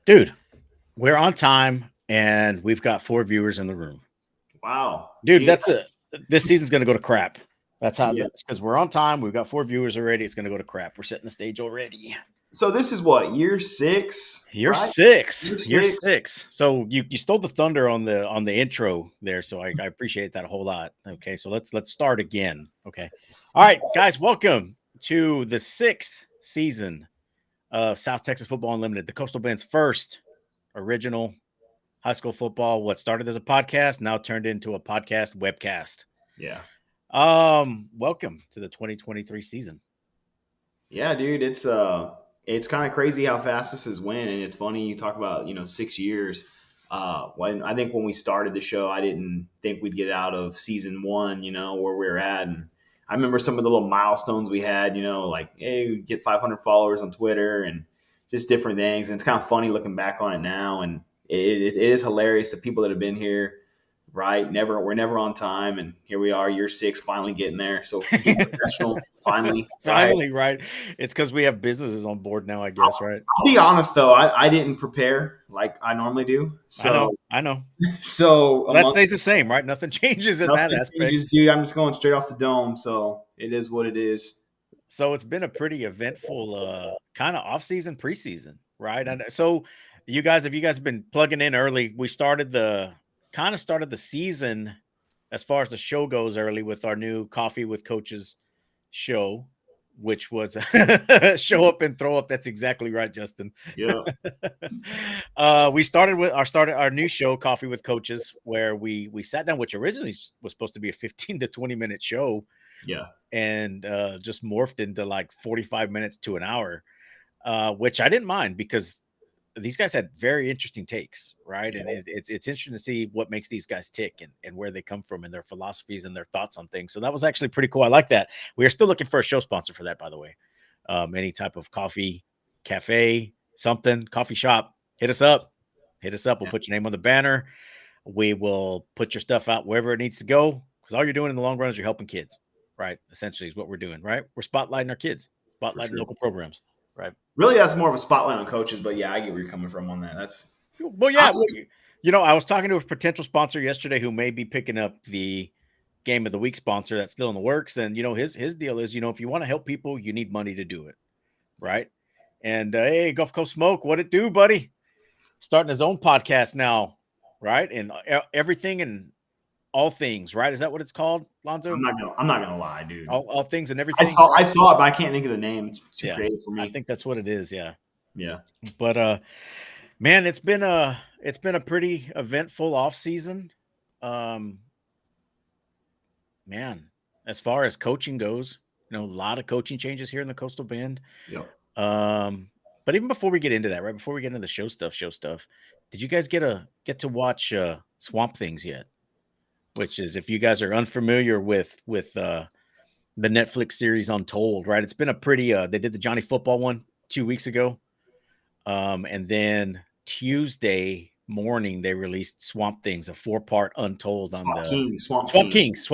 Dude, we're on time and we've got 4 viewers in the room. Wow. Dude, Gee, this season's gonna go to crap. That's how yeah. that's because we're on time. We've got 4 viewers already. It's gonna go to crap. We're setting the stage already. So this is what, year 6, Year right? 6. Year Year 6. 6. So you stole the thunder on the intro there. So I appreciate that a whole lot. Okay, so let's start again. Okay. All right, guys, welcome to the 6th season of South Texas Football Unlimited, the Coastal Bend's first original high school football, what started as a podcast, now turned into a podcast webcast. Yeah. Welcome to the 2023 season. Yeah, dude, it's kind of crazy how fast this has went, and it's funny you talk about, 6 years. When we started the show, I didn't think we'd get out of season 1, where we are at, and I remember some of the little milestones we had, like, hey, we get 500 followers on Twitter and just different things. And it's kind of funny looking back on it now, and it is hilarious. The people that have been here, right? We're never on time, and here we are, year 6, finally getting there. So being professional, finally, right? Finally, right? It's because we have businesses on board now, I guess, right? I'll be honest though, I didn't prepare like I normally do. I know. So a That month, stays the same, right? Nothing changes in that nothing aspect. changes, dude. I'm just going straight off the dome. So it is what it is. So it's been a pretty eventful kind of off-season, preseason, right? And so you guys, if you guys have been plugging in early, we started the season as far as the show goes early with our new Coffee with Coaches show, which was show up and throw up. That's exactly right, Justin. Yeah, We started with our new show, Coffee with Coaches, where we sat down, which originally was supposed to be a 15 to 20-minute show, yeah, and just morphed into like 45 minutes to an hour, which I didn't mind because these guys had very interesting takes, right? And it's interesting to see what makes these guys tick and where they come from and their philosophies and their thoughts on things. So that was actually pretty cool. I like that. We are still looking for a show sponsor for that, by the way. Any type of coffee, cafe, something, coffee shop, hit us up. Hit us up. We'll put your name on the banner. We will put your stuff out wherever it needs to go, because all you're doing in the long run is you're helping kids, right? Essentially is what we're doing, right? We're spotlighting our kids, for spotlighting sure. local programs, right? Really, that's more of a spotlight on coaches, but yeah, I get where you're coming from on that. That's Well, yeah. Well, honestly, I was talking to a potential sponsor yesterday who may be picking up the game of the week sponsor that's still in the works. And, his deal is, if you want to help people, you need money to do it. Right. And, hey, Gulf Coast Smoke, what it do, buddy? Starting his own podcast now. Right. And everything and all things, right? Is that what it's called, Lonzo? I'm not gonna lie, dude. All things and I everything. saw I saw it, but I can't think of the name. It's too Yeah. creative for I me. think that's what it is. Yeah. Yeah. But, man, it's been a pretty eventful off season. Um, Man, as far as coaching goes, a lot of coaching changes here in the Coastal Bend. Yep. Um, but even before we get into that, right before we get into the show stuff, did you guys get to watch Swamp Things yet? Which is, if you guys are unfamiliar with the Netflix series Untold, right? It's been a pretty they did the Johnny Football one 2 weeks ago. And then Tuesday morning they released Swamp Things, a 4-part Untold on the Swamp Kings,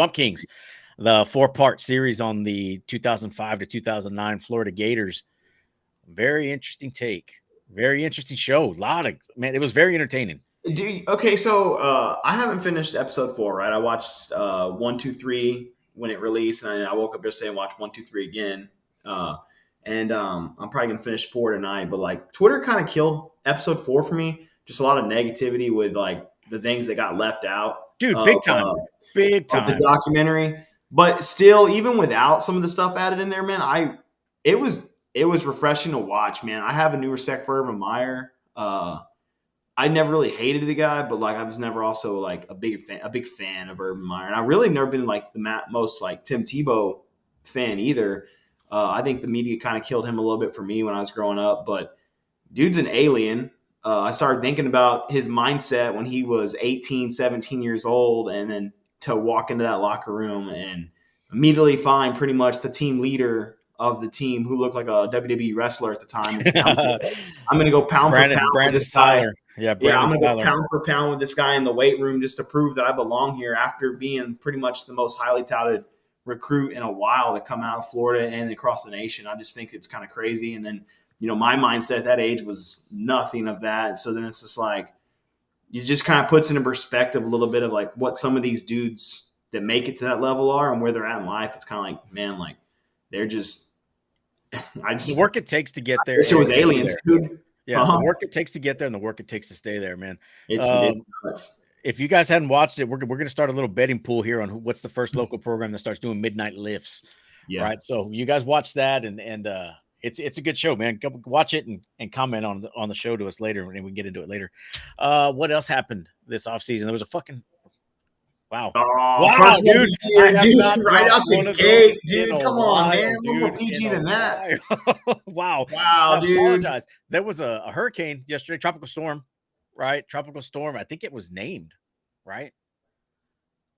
the 4-part series on the 2005 to 2009 Florida Gators. Very interesting take. Very interesting show. It was very entertaining. Okay, so I haven't finished episode 4, right? I watched 1, 2, 3 when it released, and I woke up yesterday and watched 1, 2, 3 again. And I'm probably gonna finish 4 tonight. But like Twitter kind of killed episode 4 for me. Just a lot of negativity with like the things that got left out Dude, of, big of the time. documentary. But still, even without some of the stuff added in there, man, it was refreshing to watch, man. I have a new respect for Urban Meyer. I never really hated the guy, but like I was never also like a big fan of Urban Meyer, and I really never been like the most like Tim Tebow fan either. I think the media kind of killed him a little bit for me when I was growing up, but dude's an alien. I started thinking about his mindset when he was 18, 17 years old, and then to walk into that locker room and immediately find pretty much the team leader of the team who looked like a WWE wrestler at the time and say, I'm going to go pound for pound with this guy. Tyler. Yeah, I'm Brandon going to go Tyler. pound for pound with this guy in the weight room just to prove that I belong here after being pretty much the most highly touted recruit in a while to come out of Florida and across the nation. I just think it's kind of crazy. And then my mindset at that age was nothing of that. So then it's just like, you just kind of puts into perspective a little bit of like what some of these dudes that make it to that level are and where they're at in life. It's kind of like, man, like they're just, The work it takes to get there wish it and was to stay aliens, there. dude. Yeah, the work it takes to get there and the work it takes to stay there, man. It's nuts. If you guys hadn't watched it, we're going to start a little betting pool here on what's the first local program that starts doing midnight lifts. Yeah. Right. So you guys watch that and it's a good show, man. Go watch it and comment on the show to us later, and we can get into it later. What else happened this offseason? There was a fucking wow. Oh, Wow, first one dude. year, I have dude, not right dropped out one the of gate, those dude. in a Come on, man. while, A little more dude. PG In a than that. while. Wow. Wow, I dude. apologize. There was a hurricane yesterday, tropical storm, right? Tropical storm. I think it was named, right?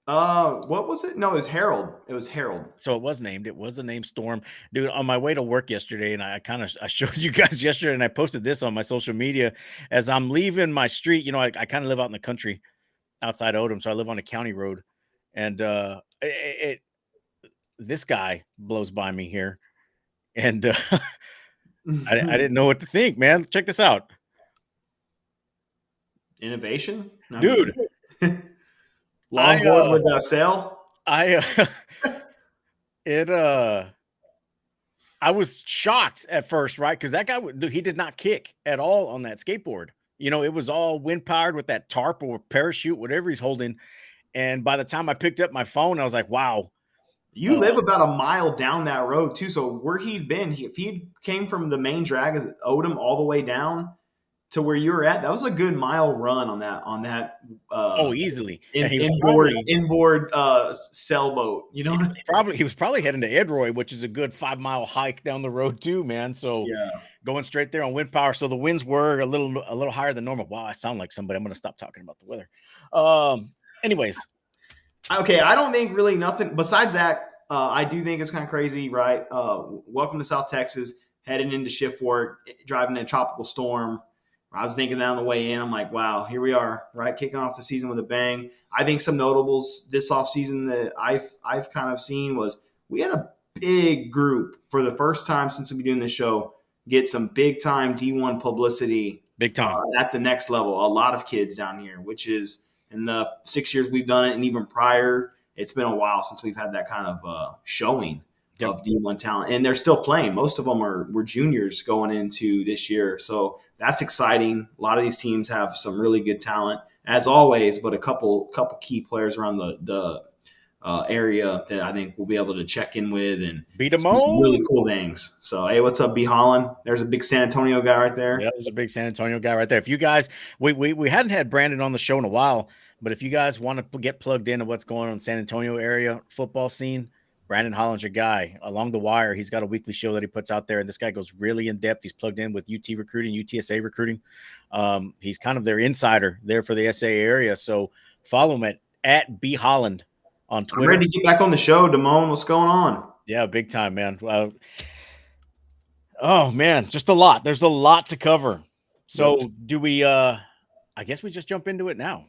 What was it? No, it was Harold. It was Harold. So it was named. It was a named storm, dude. On my way to work yesterday, and I showed you guys yesterday, and I posted this on my social media as I'm leaving my street. I kind of live out in the country, outside Odom, so I live on a county road, and this guy blows by me here, and I didn't know what to think, man. Check this out, Innovation, dude. Longboard with a sail. I was shocked at first, right? Because that guy, he did not kick at all on that skateboard. It was all wind powered with that tarp or parachute, whatever he's holding. And by the time I picked up my phone, I was like, wow. You live about a mile down that road too. So where he'd been, if he came from the main drag as Odom all the way down to where you were at, that was a good mile run on that. Easily. Inboard sailboat. He was probably heading to Edroy, which is a good 5-mile hike down the road too, man. So going straight there on wind power. So the winds were a little higher than normal. Wow, I sound like somebody. I'm going to stop talking about the weather. Anyways. Okay, I don't think really nothing besides that. I do think it's kind of crazy, right? Welcome to South Texas, heading into shift work, driving in a tropical storm. I was thinking that on the way in. I'm like, wow, here we are, right? Kicking off the season with a bang. I think some notables this offseason that I've kind of seen was we had a big group for the first time since we've been doing this show get some big time D1 publicity. Big time. At the next level. A lot of kids down here, which is – in the 6 years we've done it, and even prior, it's been a while since we've had that kind of showing of D1 talent. And they're still playing. Most of them were juniors going into this year. So that's exciting. A lot of these teams have some really good talent, as always, but a couple key players around the area that I think we'll be able to check in with and beat them some really cool things. So, hey, what's up, B. Holland? There's a big San Antonio guy right there. Yeah, there's a big San Antonio guy right there. If you guys, we hadn't had Brandon on the show in a while, but if you guys want to get plugged into what's going on in San Antonio area football scene, Brandon Holland's your guy. Along the Wire, he's got a weekly show that he puts out there, and this guy goes really in depth. He's plugged in with UT recruiting, UTSA recruiting. He's kind of their insider there for the SA area. So follow him at B Holland on Twitter. I'm ready to get back on the show, Damone. What's going on? Yeah, big time, man. Oh man, just a lot. There's a lot to cover. So do we? I guess we just jump into it now.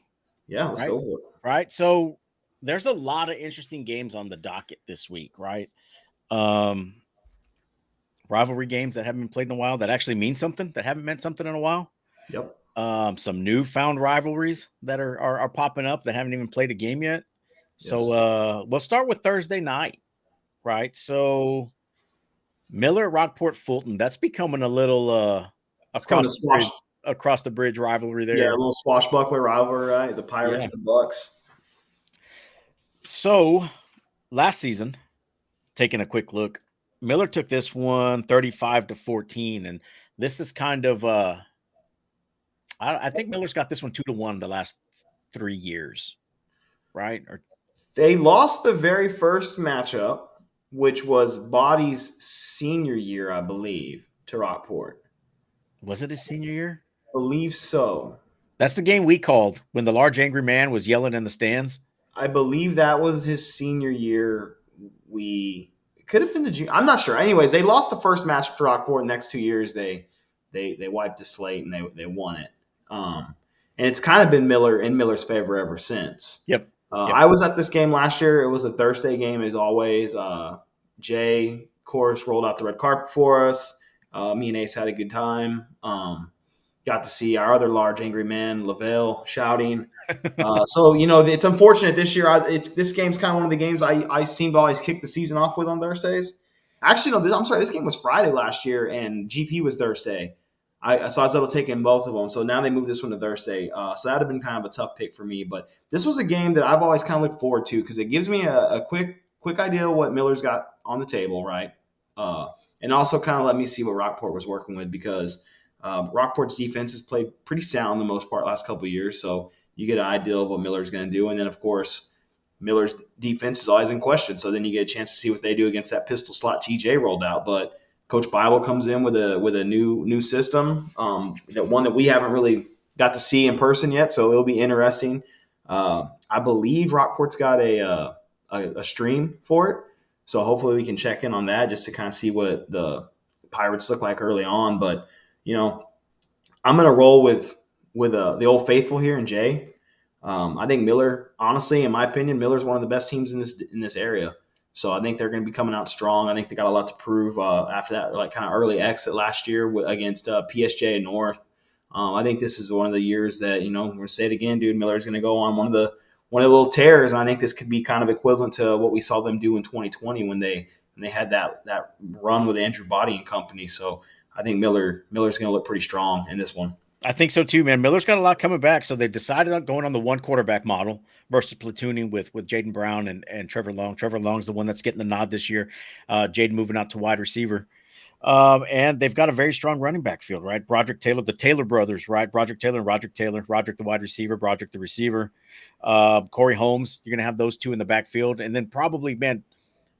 Yeah, let's go for it. Right. So there's a lot of interesting games on the docket this week, right? Rivalry games that haven't been played in a while that actually mean something, that haven't meant something in a while. Yep. Some newfound rivalries that are popping up that haven't even played a game yet. So we'll start with Thursday night, right? So Miller, Rockport, Fulton, that's becoming a little across the bridge rivalry there. Yeah, a little swashbuckler rivalry, right? The Pirates and the Bucks. So last season, taking a quick look, Miller took this one 35-14, and this is kind of I think Miller's got this one 2-1 the last 3 years, right? They lost the very first matchup, which was Body's senior year, I believe, to Rockport. Was it his senior year? I believe so. That's the game we called when the large angry man was yelling in the stands. I believe that was his senior year. It could have been the junior. I'm not sure. Anyways, they lost the first match to Rockport. The next 2 years, they wiped the slate and they won it. And it's kind of been Miller's favor ever since. Yep. I was at this game last year. It was a Thursday game as always. Jay, of course, rolled out the red carpet for us. Me and Ace had a good time. Got to see our other large angry man, Lavelle, shouting. So it's unfortunate this year. This game's kind of one of the games I seem to always kick the season off with on Thursdays. Actually, no, I'm sorry. This game was Friday last year, and GP was Thursday. So I was able to take in both of them. So now they moved this one to Thursday. So that'd have been kind of a tough pick for me. But this was a game that I've always kind of looked forward to because it gives me a quick idea of what Miller's got on the table, right? And also kind of let me see what Rockport was working with because Rockport's defense has played pretty sound the most part last couple of years. So you get an idea of what Miller's going to do. And then, of course, Miller's defense is always in question. So then you get a chance to see what they do against that pistol slot TJ rolled out. But Coach Bible comes in with a new system, that one that we haven't really got to see in person yet. So it'll be interesting. I believe Rockport's got a stream for it. So hopefully we can check in on that just to kind of see what the Pirates look like early on. But, I'm going to roll with the old faithful here in Jay. I think Miller, honestly, in my opinion, Miller's one of the best teams in this area. So I think they're going to be coming out strong. I think they got a lot to prove after that, like kind of early exit last year against PSJ and North. I think this is one of the years that we're going to say it again, dude. Miller's going to go on one of the little tears, and I think this could be kind of equivalent to what we saw them do in 2020 when they had that run with Andrew Body and company. So I think Miller's going to look pretty strong in this one. I think so too, man. Miller's got a lot coming back, so they've decided on going on the one quarterback model versus platooning with Jaden Brown and Trevor Long. Trevor Long's the one that's getting the nod this year. Jaden moving out to wide receiver. And they've got a very strong running back field, right? Broderick Taylor, the Taylor brothers, right? Broderick Taylor and Roderick Taylor. Roderick the wide receiver, Broderick the receiver. Corey Holmes, you're going to have those two in the backfield. And then probably, man,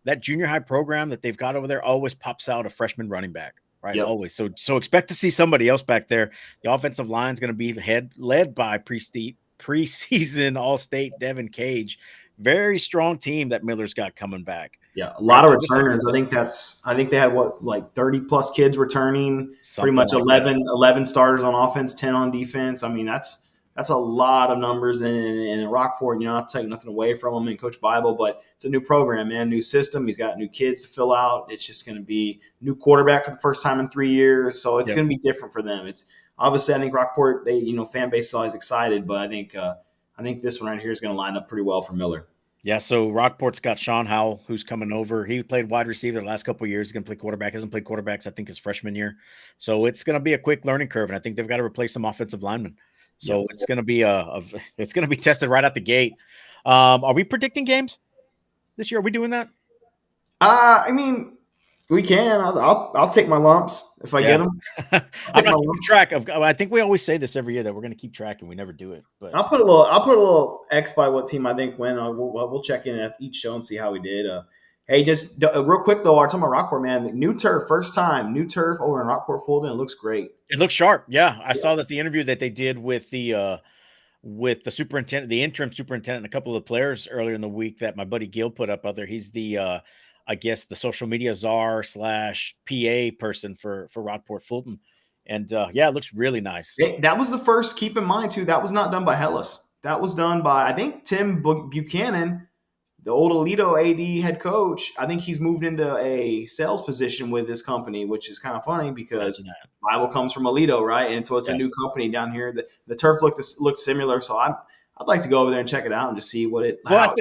that junior high program that they've got over there always pops out a freshman running back. Right, Yep. always. So expect to see somebody else back there. The offensive line is going to be led by preseason All-State Devin Cage. Very strong team that Miller's got coming back. Yeah, a lot of So returners. I think they had like 30 plus kids returning, pretty much like 11 starters on offense, 10 on defense. I mean, that's a lot of numbers in Rockport. Not taking nothing away from them and Coach Bible, but it's a new program, man, new system. He's got new kids to fill out. It's just going to be new quarterback for the first time in 3 years, so it's going to be different for them. It's obviously I think Rockport, fan base is always excited, but I think this one right here is going to line up pretty well for Miller. Yeah, so Rockport's got Sean Howell, who's coming over. He played wide receiver the last couple of years. He's going to play quarterback. Hasn't played quarterbacks, I think, his freshman year. So it's going to be a quick learning curve, and I think they've got to replace some offensive linemen. So it's going to be it's going to be tested right out the gate. Are we predicting games this year? Are we doing that? I mean, we can. I'll take my lumps if I get them. I'm not keeping track of. I think we always say this every year that we're going to keep track, and we never do it. But I'll put a little X by what team I think win. We'll check in at each show and see how we did. Hey, just real quick though, our talking about Rockport, man, new turf, first time, new turf over in Rockport Fulton. It looks great. It looks sharp. Yeah, I saw that the interview that they did with the superintendent, the interim superintendent, and a couple of the players earlier in the week that my buddy Gil put up out there. He's the I guess the social media czar / PA person for Rockport Fulton. And yeah, it looks really nice. That was the first, keep in mind too, that was not done by Hellas. That was done by, I think, Tim Buchanan, the old Alito AD head coach. I think he's moved into a sales position with this company, which is kind of funny because Bible comes from Alito, right? And so it's a new company down here. The turf looked similar. So I'd like to go over there and check it out and just see what it. Let's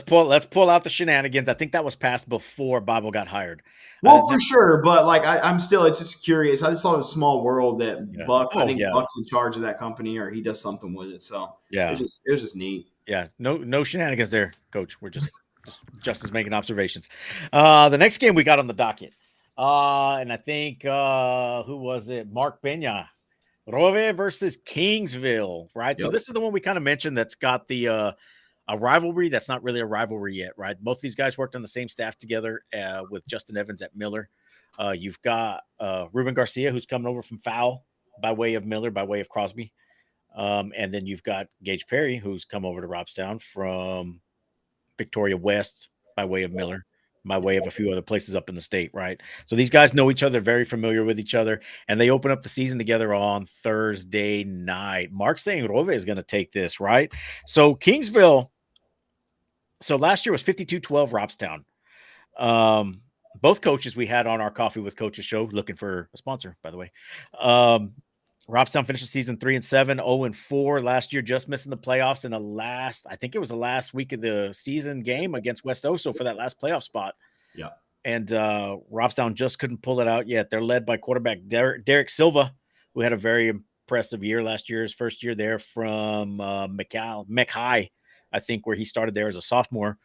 pull out the shenanigans. I think that was passed before Bible got hired. Well, for sure, but like I'm still, it's just curious. I just thought it was a small world that Buck. I think Buck's in charge of that company, or he does something with it. So it was just neat. Yeah, no shenanigans there, Coach. We're just as making observations. The next game we got on the docket, and I think who was it? Mark Benya. Rove versus Kingsville, right? Yep. So this is the one we kind of mentioned that's got the a rivalry that's not really a rivalry yet, right? Both these guys worked on the same staff together with Justin Evans at Miller. You've got Ruben Garcia, who's coming over from Fowl by way of Miller, by way of Crosby. And then you've got Gage Perry, who's come over to Robstown from Victoria West by way of Miller, by way of a few other places up in the state, right? So these guys know each other, very familiar with each other, and they open up the season together on Thursday night. Mark's saying Rove is going to take this, right? So Kingsville, so last year was 52-12 Robstown. both coaches we had on our Coffee with Coaches show, looking for a sponsor, by the way. Robstown finished the season 3-7, 0-4 last year, just missing the playoffs in I think it was the last week of the season game against West Oso for that last playoff spot. Yeah. And Robstown just couldn't pull it out yet. They're led by quarterback Derek Silva, who had a very impressive year last year, his first year there from Mech High, I think, where he started there as a sophomore.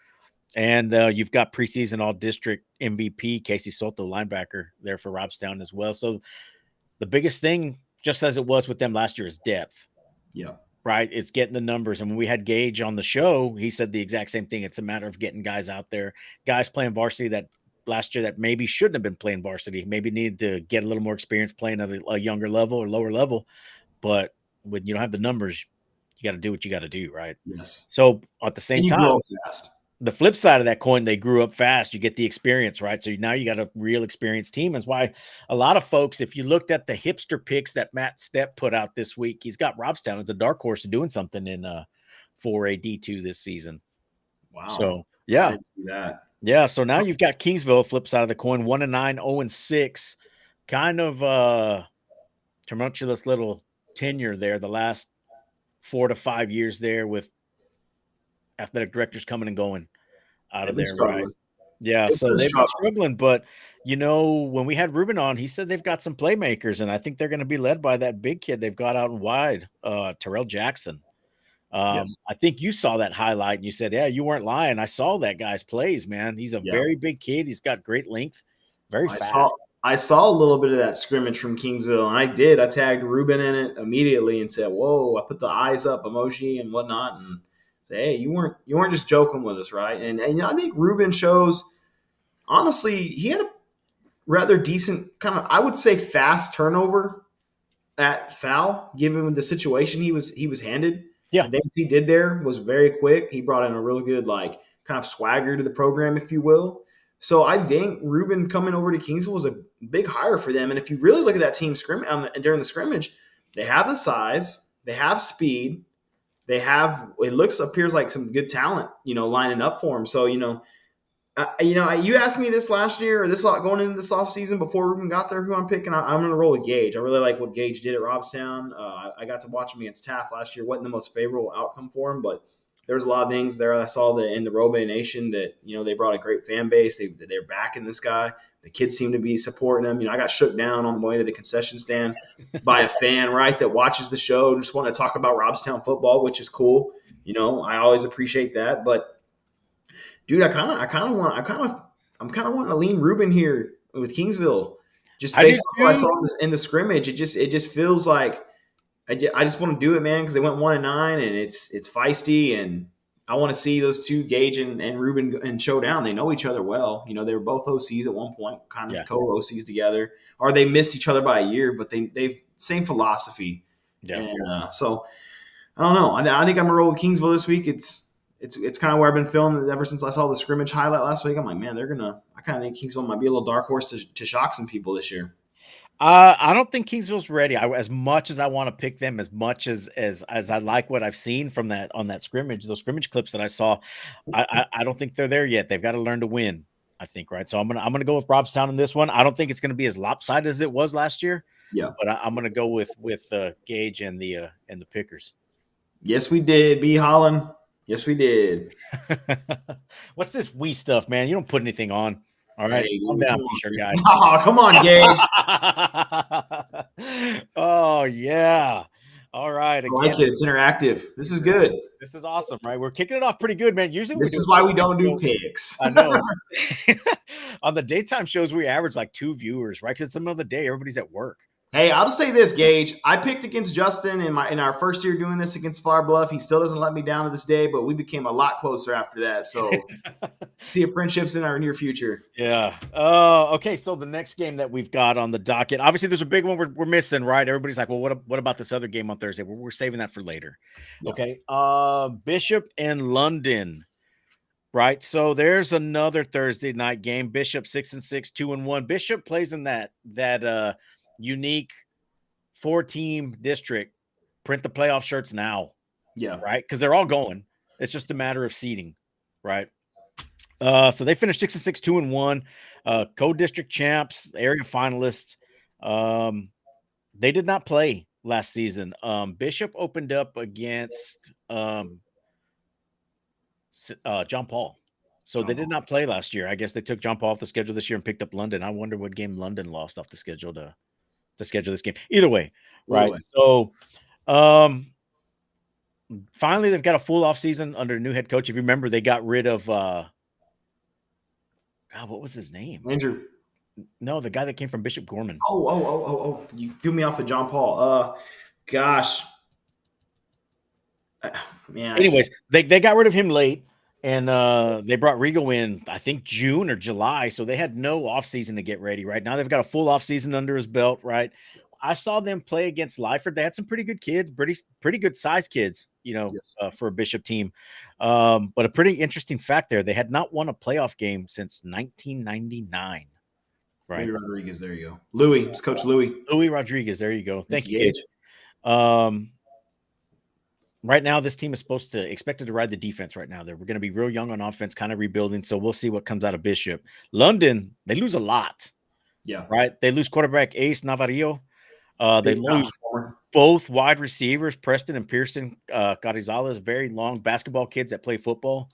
And you've got preseason all-district MVP Casey Soto, linebacker, there for Robstown as well. So the biggest thing, just as it was with them last year, is depth. Yeah. Right? It's getting the numbers. And when we had Gage on the show, he said the exact same thing. It's a matter of getting guys out there, guys playing varsity that last year that maybe shouldn't have been playing varsity, maybe needed to get a little more experience playing at a younger level or lower level. But when you don't have the numbers, you got to do what you got to do, right? Yes. So at the same And you time, grow up fast. The flip side of that coin, they grew up fast. You get the experience, right? So now you got a real experienced team. That's why a lot of folks, if you looked at the hipster picks that Matt Stepp put out this week, he's got Robstown as a dark horse of doing something in 4A D2 this season. Wow. So yeah, I didn't see that. Yeah. So now you've got Kingsville, flip side of the coin, 1-9, 0-6, kind of tumultuous little tenure there. The last 4 to 5 years there with athletic directors coming and going out of there, right? Yeah, so they've been struggling, but when we had Ruben on, he said they've got some playmakers, and I think they're going to be led by that big kid they've got out and wide, Terrell Jackson. Yes. I think you saw that highlight and you said, yeah, you weren't lying. I saw that guy's plays, man. He's a very big kid. He's got great length, very fast. I saw a little bit of that scrimmage from Kingsville, and I tagged Ruben in it immediately and said, whoa, I put the eyes up emoji and whatnot, and say, hey, you weren't just joking with us, right? And I think Ruben shows, honestly, he had a rather decent kind of, I would say, fast turnover at foul, given the situation he was handed. Yeah. The things he did there was very quick. He brought in a really good, kind of swagger to the program, if you will. So I think Ruben coming over to Kingsville was a big hire for them. And if you really look at that team during the scrimmage, they have the size, they have speed, they have, appears like some good talent, lining up for him. So, you asked me this last year or this lot going into this offseason before Ruben got there, who I'm picking. I'm going to roll with Gage. I really like what Gage did at Robstown. I got to watch him against Taft last year. Wasn't the most favorable outcome for him, but there's a lot of things there. I saw that in the Robe Nation that, they brought a great fan base. They're backing this guy. The kids seem to be supporting him. I got shook down on the way to the concession stand by a fan, right, that watches the show, just want to talk about Robstown football, which is cool. I always appreciate that. But dude, I'm kind of wanting to lean Ruben here with Kingsville, just based on what I saw in the scrimmage. It just feels like I just want to do it, man, because they went 1-9 and it's feisty, and I want to see those two, Gage and Ruben, and showdown. They know each other well. They were both OCs at one point, kind of co-OCs together, or they missed each other by a year, but they've same philosophy. Yeah. And so I don't know. I think I'm gonna roll with Kingsville this week. It's kind of where I've been feeling ever since I saw the scrimmage highlight last week. I'm like, man, I kind of think Kingsville might be a little dark horse to shock some people this year. I don't think Kingsville's ready. As much as I want to pick them, as much as I like what I've seen from on that scrimmage, those scrimmage clips that I saw, I don't think they're there yet. They've got to learn to win, I think, right? So I'm gonna go with Robstown in this one. I don't think it's gonna be as lopsided as it was last year. Yeah, but I'm gonna go with Gage and the Pickers. Yes, we did. B. Holland. Yes, we did. What's this we stuff, man? You don't put anything on. All right, hey, calm down, t-shirt guy. Oh, come on, Gage. Oh yeah. All right. Again, I like it. It's interactive. This is good. This is awesome, right? We're kicking it off pretty good, man. Usually, this is why we don't do picks. I know. On the daytime shows, we average like 2 viewers, right? Because it's the middle of the day, everybody's at work. Hey, I'll just say this, Gage. I picked against Justin in our first year doing this against Flower Bluff. He still doesn't let me down to this day, but we became a lot closer after that. So see if friendships in our near future. Yeah. Okay. So the next game that we've got on the docket, obviously there's a big one we're missing, right? Everybody's like, well, what about this other game on Thursday? We're saving that for later. Yeah. Okay. Bishop and London. Right. So there's another Thursday night game. Bishop 6-6, 2-1. Bishop plays in that unique 4-team district. Print the playoff shirts now. Yeah. Right. Because they're all going. It's just a matter of seeding. Right. So they finished 6-6, 2-1, co-district champs, area finalists. Um, they did not play last season. Bishop opened up against John Paul. So they John did Paul. not play last year. I guess they took John Paul off the schedule this year and picked up London. I wonder what game London lost off the schedule to schedule this game. Either way, Either right? way. So finally they've got a full off season under a new head coach. If you remember, they got rid of God, what was his name? Andrew. No, the guy that came from Bishop Gorman. Oh. You threw me off of John Paul. Gosh. Man, I can't. Anyways, they got rid of him late, and they brought Rigo in, I think June or July. So they had no offseason to get ready. Right now, they've got a full offseason under his belt. Right, I saw them play against Lyford. They had some pretty good kids, pretty good size kids. Yes. For a Bishop team. But a pretty interesting fact there: they had not won a playoff game since 1999. Right, Louis Rodriguez. There you go. Louis. It's Coach Louis. Louis Rodriguez. There you go. Thank you, Gage. kid. Right now, this team is expected to ride the defense right now. We're going to be real young on offense, kind of rebuilding. So we'll see what comes out of Bishop. London, they lose a lot, Yeah. right? They lose quarterback Ace Navarrillo. They Big time lose performer. both wide receivers, Preston and Pearson Carizales, very long basketball kids that play football.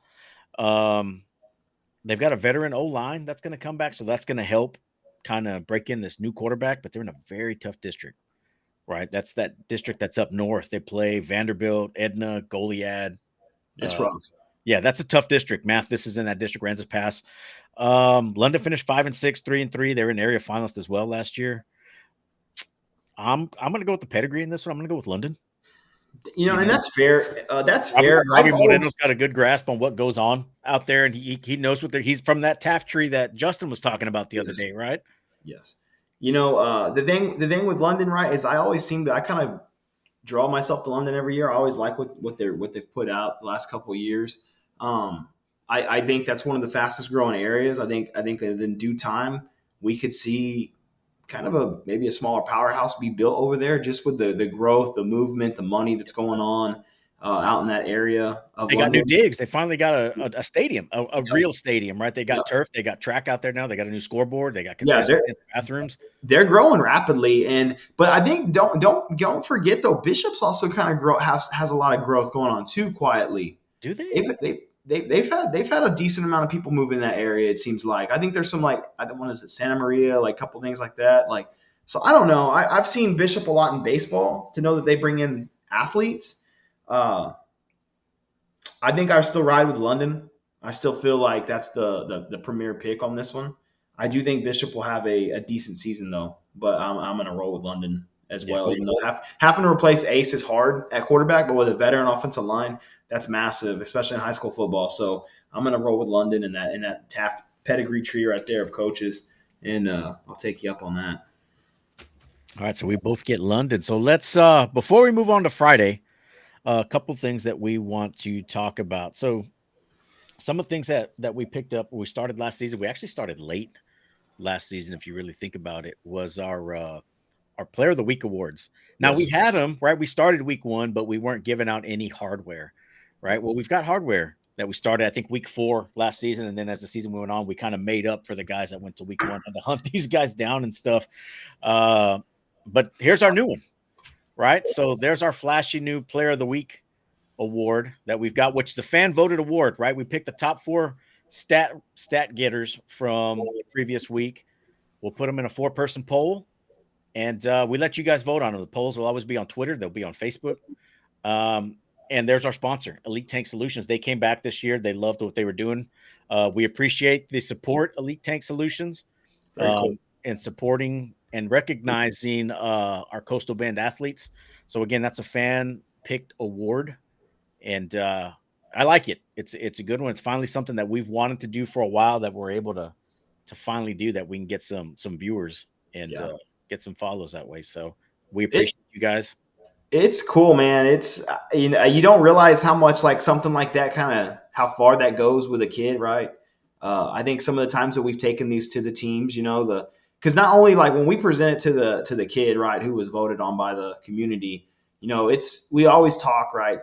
They've got a veteran O-line that's going to come back. So that's going to help kind of break in this new quarterback, but they're in a very tough district. Right, that's that district that's up north. They play Vanderbilt, Edna, Goliad. It's rough. Yeah, that's a tough district. Mathis is in that district. Rances Pass. London finished 5-6, 3-3. They were an area finalist as well last year. I'm going to go with the pedigree in this one. I'm going to go with London. And that's fair. That's fair. Robbie Moreno's got a good grasp on what goes on out there, and he knows what he's from that Taft tree that Justin was talking about the other day, right? Yes. The thing with London, right, is I kind of draw myself to London every year. I always like what they've put out the last couple of years. I think that's one of the fastest growing areas. I think in due time we could see kind of maybe a smaller powerhouse be built over there, just with the growth, the movement, the money that's going on out in that area of They got London. new digs. They finally got a stadium, a real stadium, right? They got Yep. turf. They got track out there now. They got a new scoreboard. They got Yeah, concession bathrooms. they're growing rapidly, but I think don't forget though, Bishop's also kind of has a lot of growth going on too quietly. Do they? They've had a decent amount of people move in that area. It seems like I think there's some like I don't want is it Santa Maria, like a couple things like that. Like so, I don't know. I've seen Bishop a lot in baseball to know that they bring in athletes. I think I still ride with London. I still feel like that's the premier pick on this one. I do think Bishop will have a decent season though, but I'm going to roll with London as Yeah, well. Even though having to replace Ace is hard at quarterback, but with a veteran offensive line, that's massive, especially in high school football. So I'm going to roll with London in that Taft pedigree tree right there of coaches, and I'll take you up on that. All right, so we both get London. So let's before we move on to Friday, a couple things that we want to talk about. So some of the things that we picked up when we started last season, we actually started late last season, if you really think about it, was our Player of the Week awards. Now we had them, right? We started week 1, but we weren't giving out any hardware, right? Well, we've got hardware that we started, I think, week 4 last season, and then as the season went on, we kind of made up for the guys that went to week 1 and to hunt these guys down and stuff. But here's our new one, right? So there's our flashy new Player of the Week award that we've got, which is a fan voted award, right? We picked the top 4 stat getters from the previous week. We'll put them in a 4-person poll, and we let you guys vote on them. The polls will always be on Twitter. They'll be on Facebook. And there's our sponsor, Elite Tank Solutions. They came back this year. They loved what they were doing. We appreciate the support, Elite Tank Solutions, Cool. and supporting and recognizing our Coastal Bend athletes. So again, that's a fan picked award, and I like it. It's a good one. It's finally something that we've wanted to do for a while that we're able to finally do, that we can get some viewers and get some follows that way. So we appreciate you guys. It's cool, man. It's you don't realize how much like something like that how far that goes with a kid, right? I think some of the times that we've taken these to the teams, because not only like when we present it to the kid, right, who was voted on by the community, we always talk, right,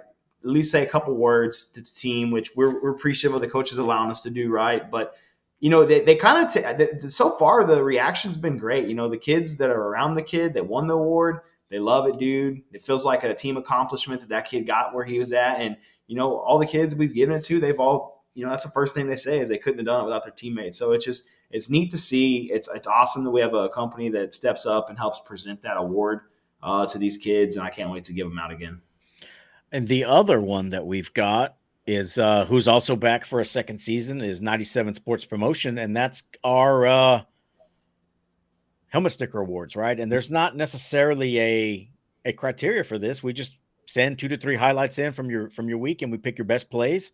least say a couple words to the team, which we're appreciative of the coaches allowing us to do, right? But they kind of so far the reaction's been great. The kids that are around the kid that won the award, they love it, dude. It feels like a team accomplishment that kid got where he was at, and all the kids we've given it to, they've all that's the first thing they say is they couldn't have done it without their teammates. So it's neat to see. It's awesome that we have a company that steps up and helps present that award to these kids, and I can't wait to give them out again. And the other one that we've got is who's also back for a second season is 97 Sports Promotion, and that's our helmet sticker awards, right? And there's not necessarily a criteria for this. We just send 2 to 3 highlights in from your week, and we pick your best plays.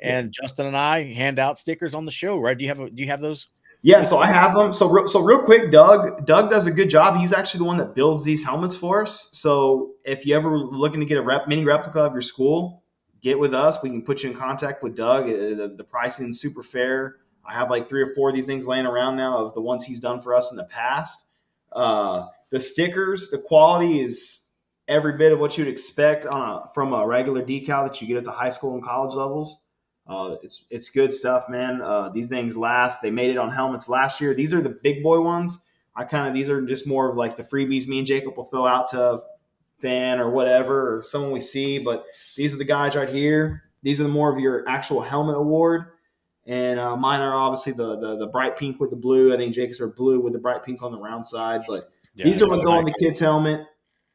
Yeah. And Justin and I hand out stickers on the show, right? Do you have those? Yeah, so I have them. So real quick, Doug does a good job. He's actually the one that builds these helmets for us. So if you ever looking to get a mini replica of your school, get with us. We can put you in contact with Doug. The pricing is super fair. I have like 3 or 4 of these things laying around now of the ones he's done for us in the past. The stickers, the quality is every bit of what you'd expect from a regular decal that you get at the high school and college levels. It's good stuff, man. These things last. They made it on helmets last year. These are the big boy ones. These are just more of like the freebies me and Jacob will throw out to a fan or whatever, or someone we see. But these are the guys right here. These are more of your actual helmet award. And mine are obviously the bright pink with the blue. I think Jacob's are blue with the bright pink on the round side. But these are what go on the kid's helmet.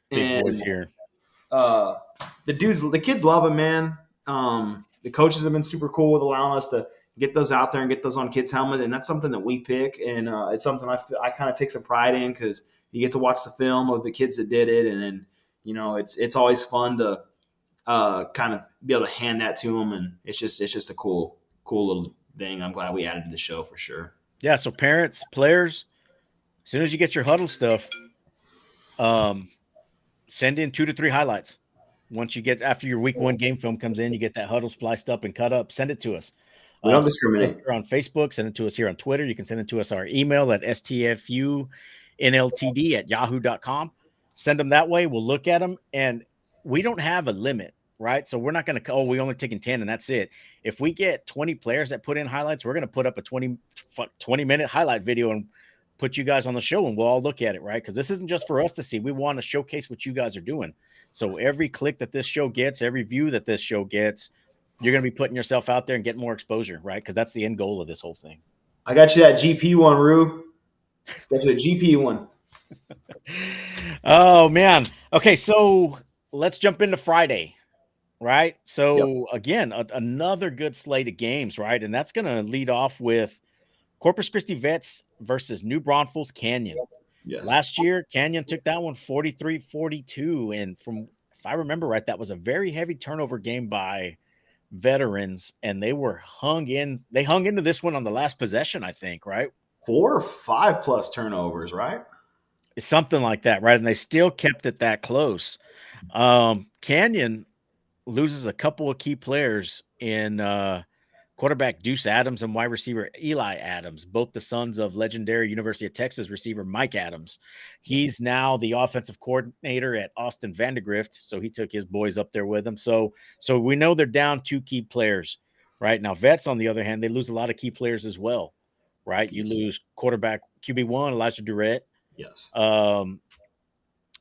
Big boys here. The kids love them, man. The coaches have been super cool with allowing us to get those out there and get those on kids' helmet, and that's something that we pick, and it's something I kind of take some pride in because you get to watch the film of the kids that did it, and then it's always fun to kind of be able to hand that to them, and it's just a cool little thing. I'm glad we added to the show for sure. Yeah, so parents, players, as soon as you get your huddle stuff, send in 2 to 3 highlights. Once you get after your week 1 game film comes in, you get that huddle spliced up and cut up. Send it to us. We don't discriminate. Here on Facebook, send it to us here on Twitter. You can send it to us our email at stfunltd@yahoo.com. Send them that way. We'll look at them, and we don't have a limit, right? So we're not going to. We only taking 10, and that's it. If we get 20 players that put in highlights, we're going to put up a 20-minute highlight video and put you guys on the show, and we'll all look at it, right? Because this isn't just for us to see. We want to showcase what you guys are doing. So every click that this show gets, every view that this show gets, you're going to be putting yourself out there and getting more exposure, right? Because that's the end goal of this whole thing. I got you that GP one, Rue. Got you the GP one. Oh, man. Okay, so let's jump into Friday, right? So, Again, another good slate of games, right? And that's going to lead off with Corpus Christi Vets versus New Braunfels Canyon. Yes. Last year, Canyon took that one 43-42. And if I remember right, that was a very heavy turnover game by veterans. And they hung into this one on the last possession, I think, right? 4 or 5 plus turnovers, right? It's something like that, right? And they still kept it that close. Canyon loses a couple of key players in quarterback Deuce Adams and wide receiver Eli Adams, both the sons of legendary University of Texas receiver Mike Adams. He's now the offensive coordinator at Austin Vandegrift, so he took his boys up there with him. So we know they're down 2 key players, right? Now, Vets, on the other hand, they lose a lot of key players as well, right? You lose quarterback QB1, Elijah Durrett. Yes.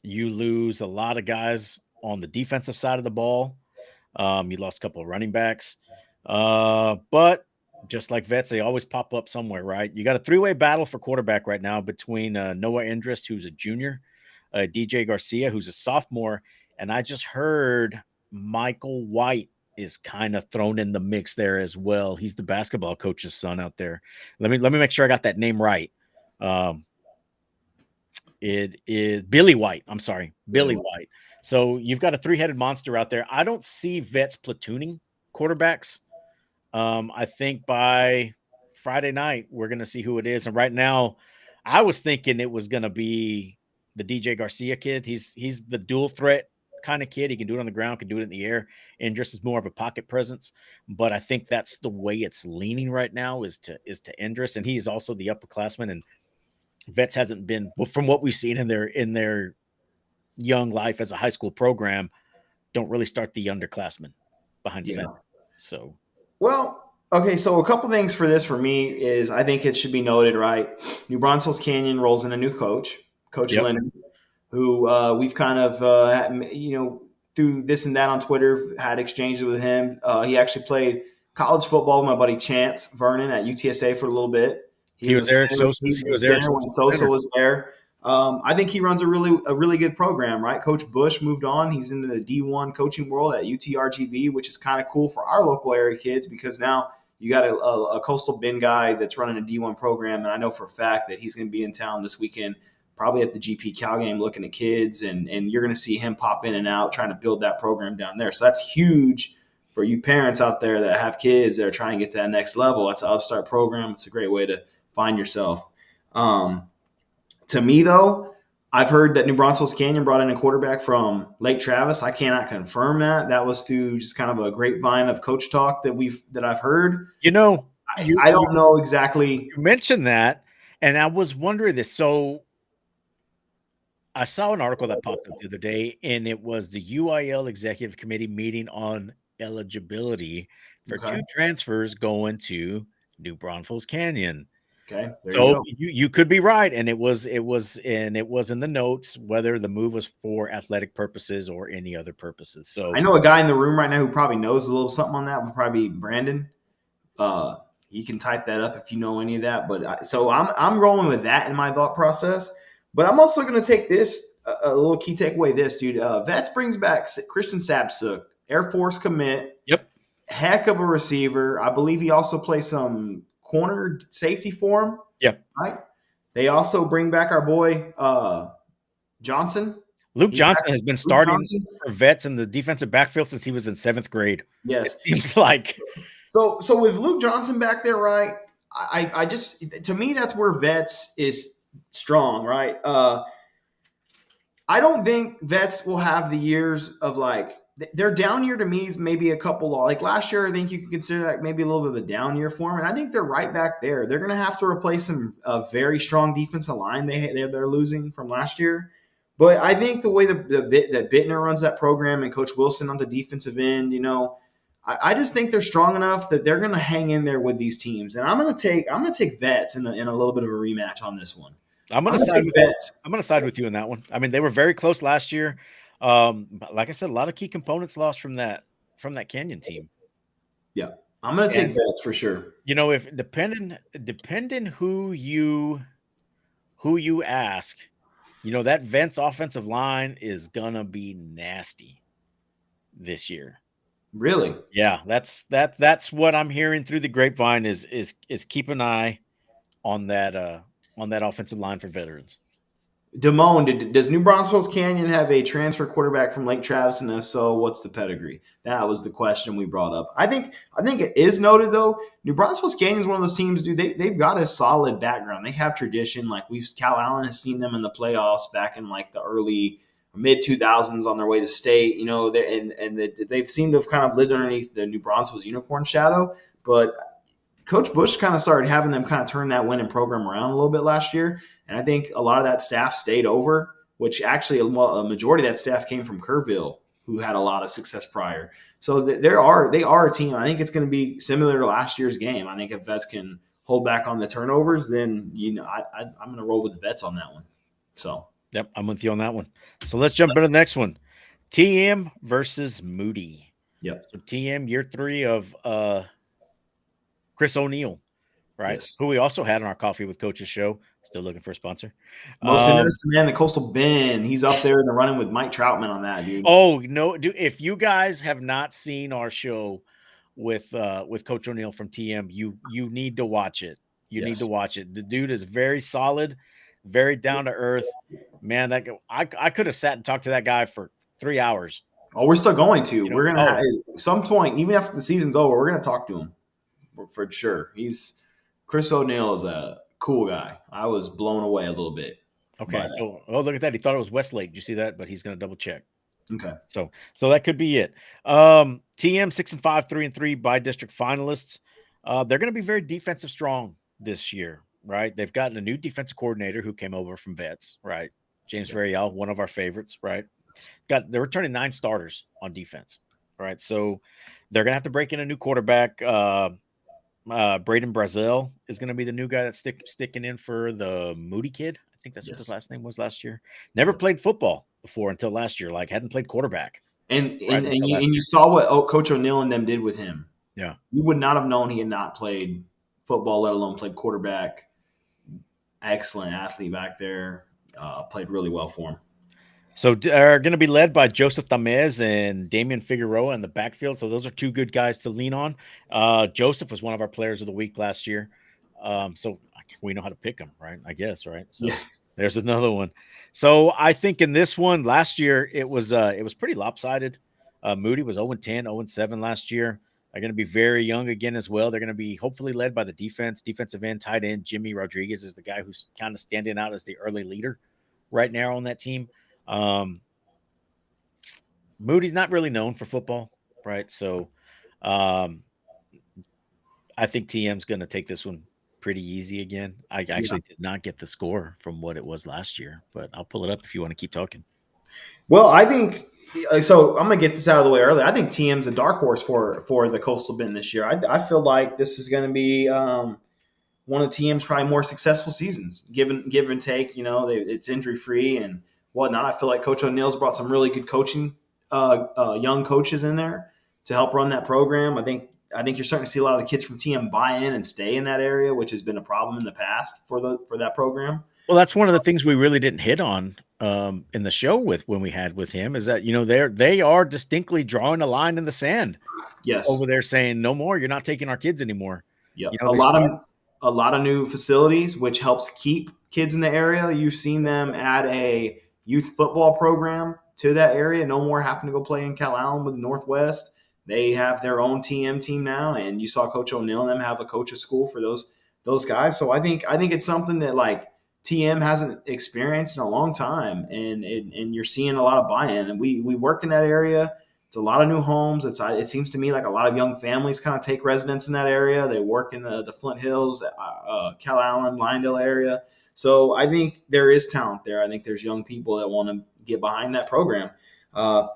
You lose a lot of guys on the defensive side of the ball. You lost a couple of running backs. But just like Vets, they always pop up somewhere, right? You got a 3-way battle for quarterback right now between Noah Indrist, who's a junior, DJ Garcia, who's a sophomore, and I just heard Michael White is kind of thrown in the mix there as well. He's the basketball coach's son out there. Let me make sure I got that name right. It is Billy White. I'm sorry, Billy White. So you've got a 3-headed monster out there. I don't see Vets platooning quarterbacks. I think by Friday night, we're going to see who it is. And right now, I was thinking it was going to be the DJ Garcia kid. He's the dual threat kind of kid. He can do it on the ground, can do it in the air, and just is more of a pocket presence. But I think that's the way it's leaning right now is to Endress. And he's also the upperclassman. And Vets hasn't been, well, from what we've seen in their young life as a high school program, don't really start the underclassmen. behind Yeah. center. So Well, okay, so a couple things for this for me is I think it should be noted, right? New Braunfels Canyon rolls in a new coach, Coach yep. Lennon, who we've kind of, through this and that on Twitter, had exchanges with him. He actually played college football with my buddy Chance Vernon at UTSA for a little bit. He He was a was Eric center. Sosa's. He He was was a Eric center when Sosa's Sosa center. was there. I think he runs a really good program, right? Coach Bush moved on. He's in the D1 coaching world at UTRGV, which is kind of cool for our local area kids because now you got a Coastal Bend guy that's running a D1 program, and I know for a fact that he's going to be in town this weekend, probably at the GP Cal game, looking at kids, and you're going to see him pop in and out trying to build that program down there. So that's huge for you parents out there that have kids that are trying to get to that next level. That's an upstart program. It's a great way to find yourself. To me, though, I've heard that New Braunfels Canyon brought in a quarterback from Lake Travis. I cannot confirm that. That was through just kind of a grapevine of coach talk that I've heard. You know, I don't know exactly. you mentioned that, and I was wondering this. So I saw an article that popped up the other day, and it was the UIL Executive Committee meeting on eligibility for Okay. 2 transfers going to New Braunfels Canyon. Okay. There you So go. you could be right, and it was in the notes whether the move was for athletic purposes or any other purposes. So I know a guy in the room right now who probably knows a little something on that. Would probably be Brandon. You can type that up if you know any of that. But so I'm rolling with that in my thought process. But I'm also going to take this a little key takeaway. This dude, Vets brings back Christian Sapsuk, Air Force commit, yep, heck of a receiver. I believe he also plays some corner safety for him. yep. Right. They also bring back our boy Johnson. Luke He's back. Johnson has been Luke starting Johnson. for Vets in the defensive backfield since he was in 7th grade. It Yes. seems like. So with Luke Johnson back there, right? I just, to me, that's where Vets is strong, right? I don't think Vets will have the years of like their down year to me is maybe a couple like last year. I think you could consider that maybe a little bit of a down year for them, and I think they're right back there. They're going to have to replace some very strong defensive line they're losing from last year. But I think the way that Bittner runs that program and Coach Wilson on the defensive end, I just think they're strong enough that they're going to hang in there with these teams. And I'm going to take Vets in a little bit of a rematch on this one. I'm going to side with you on that one. I mean, they were very close last year. But like I said, a lot of key components lost from that Canyon team. Yeah, I'm going to take Vets for sure. If depending who you ask, that Vents offensive line is gonna be nasty this year. Really? Yeah, that's what I'm hearing through the grapevine is keep an eye on that offensive line for veterans. Damone, does New Braunfels Canyon have a transfer quarterback from Lake Travis? And if so, what's the pedigree? That was the question we brought up. I think it is noted though. New Braunfels Canyon is one of those teams, dude. They've got a solid background. They have tradition. Like Cal Allen has seen them in the playoffs back in like the early mid 2000s on their way to state. They've seemed to have kind of lived underneath the New Braunfels unicorn shadow. But Coach Bush kind of started having them kind of turn that winning program around a little bit last year. And I think a lot of that staff stayed over, which actually a majority of that staff came from Kerrville, who had a lot of success prior. So they are a team. I think it's going to be similar to last year's game. I think if Vets can hold back on the turnovers, then I'm going to roll with the Vets on that one. So yep, I'm with you on that one. So let's jump into the next one. TM versus Moody. Yep. So TM year 3 of Chris O'Neill, right? Yes. Who we also had on our Coffee with Coaches show. Still looking for a sponsor. Most interesting man, the Coastal Bend. He's up there in the running with Mike Troutman on that, dude. Oh no, dude! If you guys have not seen our show with Coach O'Neill from TM, you need to watch it. You need to watch it. The dude is very solid, very down to earth. Man, that I could have sat and talked to that guy for 3 hours. Oh, we're still going to. We're gonna have, at some point, even after the season's over, we're gonna talk to him for sure. Chris O'Neill is a cool guy. I was blown away a little bit. Okay, so look at that. He thought it was Westlake. Did you see that? But he's going to double check. Okay, so that could be it. TM 6-5, 3-3 by district finalists. They're going to be very defensive strong this year, right? They've gotten a new defensive coordinator who came over from Vets, right? James Variel, one of our favorites, right? They're returning 9 starters on defense, right? So They're gonna have to break in a new quarterback. Braden Brazil is going to be the new guy that's sticking in for the Moody kid. I think that's what his Yes. last name was last year. Never Yes. played football before until last year. Like hadn't played quarterback And right and and until you, last and you year. saw what Coach O'Neill and them did with him. Yeah. You would not have known he had not played football, let alone played quarterback. Excellent athlete back there. Played really well for him. So are going to be led by Joseph Tamez and Damian Figueroa in the backfield. So those are two good guys to lean on. Joseph was one of our players of the week last year. So we know how to pick him, right? I guess, right? Yeah. So there's another one. So I think in this one last year it was pretty lopsided. Moody was 0-10, 0-7 last year. They're going to be very young again as well. They're going to be hopefully led by the defensive end, tight end. Jimmy Rodriguez is the guy who's kind of standing out as the early leader right now on that team. Um, Moody's not really known for football, right? So, um, I think TM's going to take this one pretty easy again. I Yeah. actually did not get the score from what it was last year, but I'll pull it up if you want to keep talking. Well, I think so. I'm gonna get this out of the way early. I think TM's a dark horse for the Coastal Bend this year. I feel like this is going to be one of TM's probably more successful seasons, give and take. It's injury free and whatnot. I feel like Coach O'Neill's brought some really good coaching, young coaches in there to help run that program. I think you're starting to see a lot of the kids from TM buy in and stay in that area, which has been a problem in the past for that program. Well, that's one of the things we really didn't hit on in the show with when we had with him is that they are distinctly drawing a line in the sand over Yes. there, saying no more. You're not taking our kids anymore. Yep. They start. A lot of new facilities, which helps keep kids in the area. You've seen them add a youth football program to that area. No more having to go play in Calallen with Northwest. They have their own TM team now, and you saw Coach O'Neill and them have a coach's school for those guys. So I think it's something that like TM hasn't experienced in a long time, and you're seeing a lot of buy-in. And we work in that area. It's a lot of new homes. It seems to me like a lot of young families kind of take residence in that area. They work in the Flint Hills, Calallen, Lyondale area. So I think there is talent there. I think there's young people that want to get behind that program. To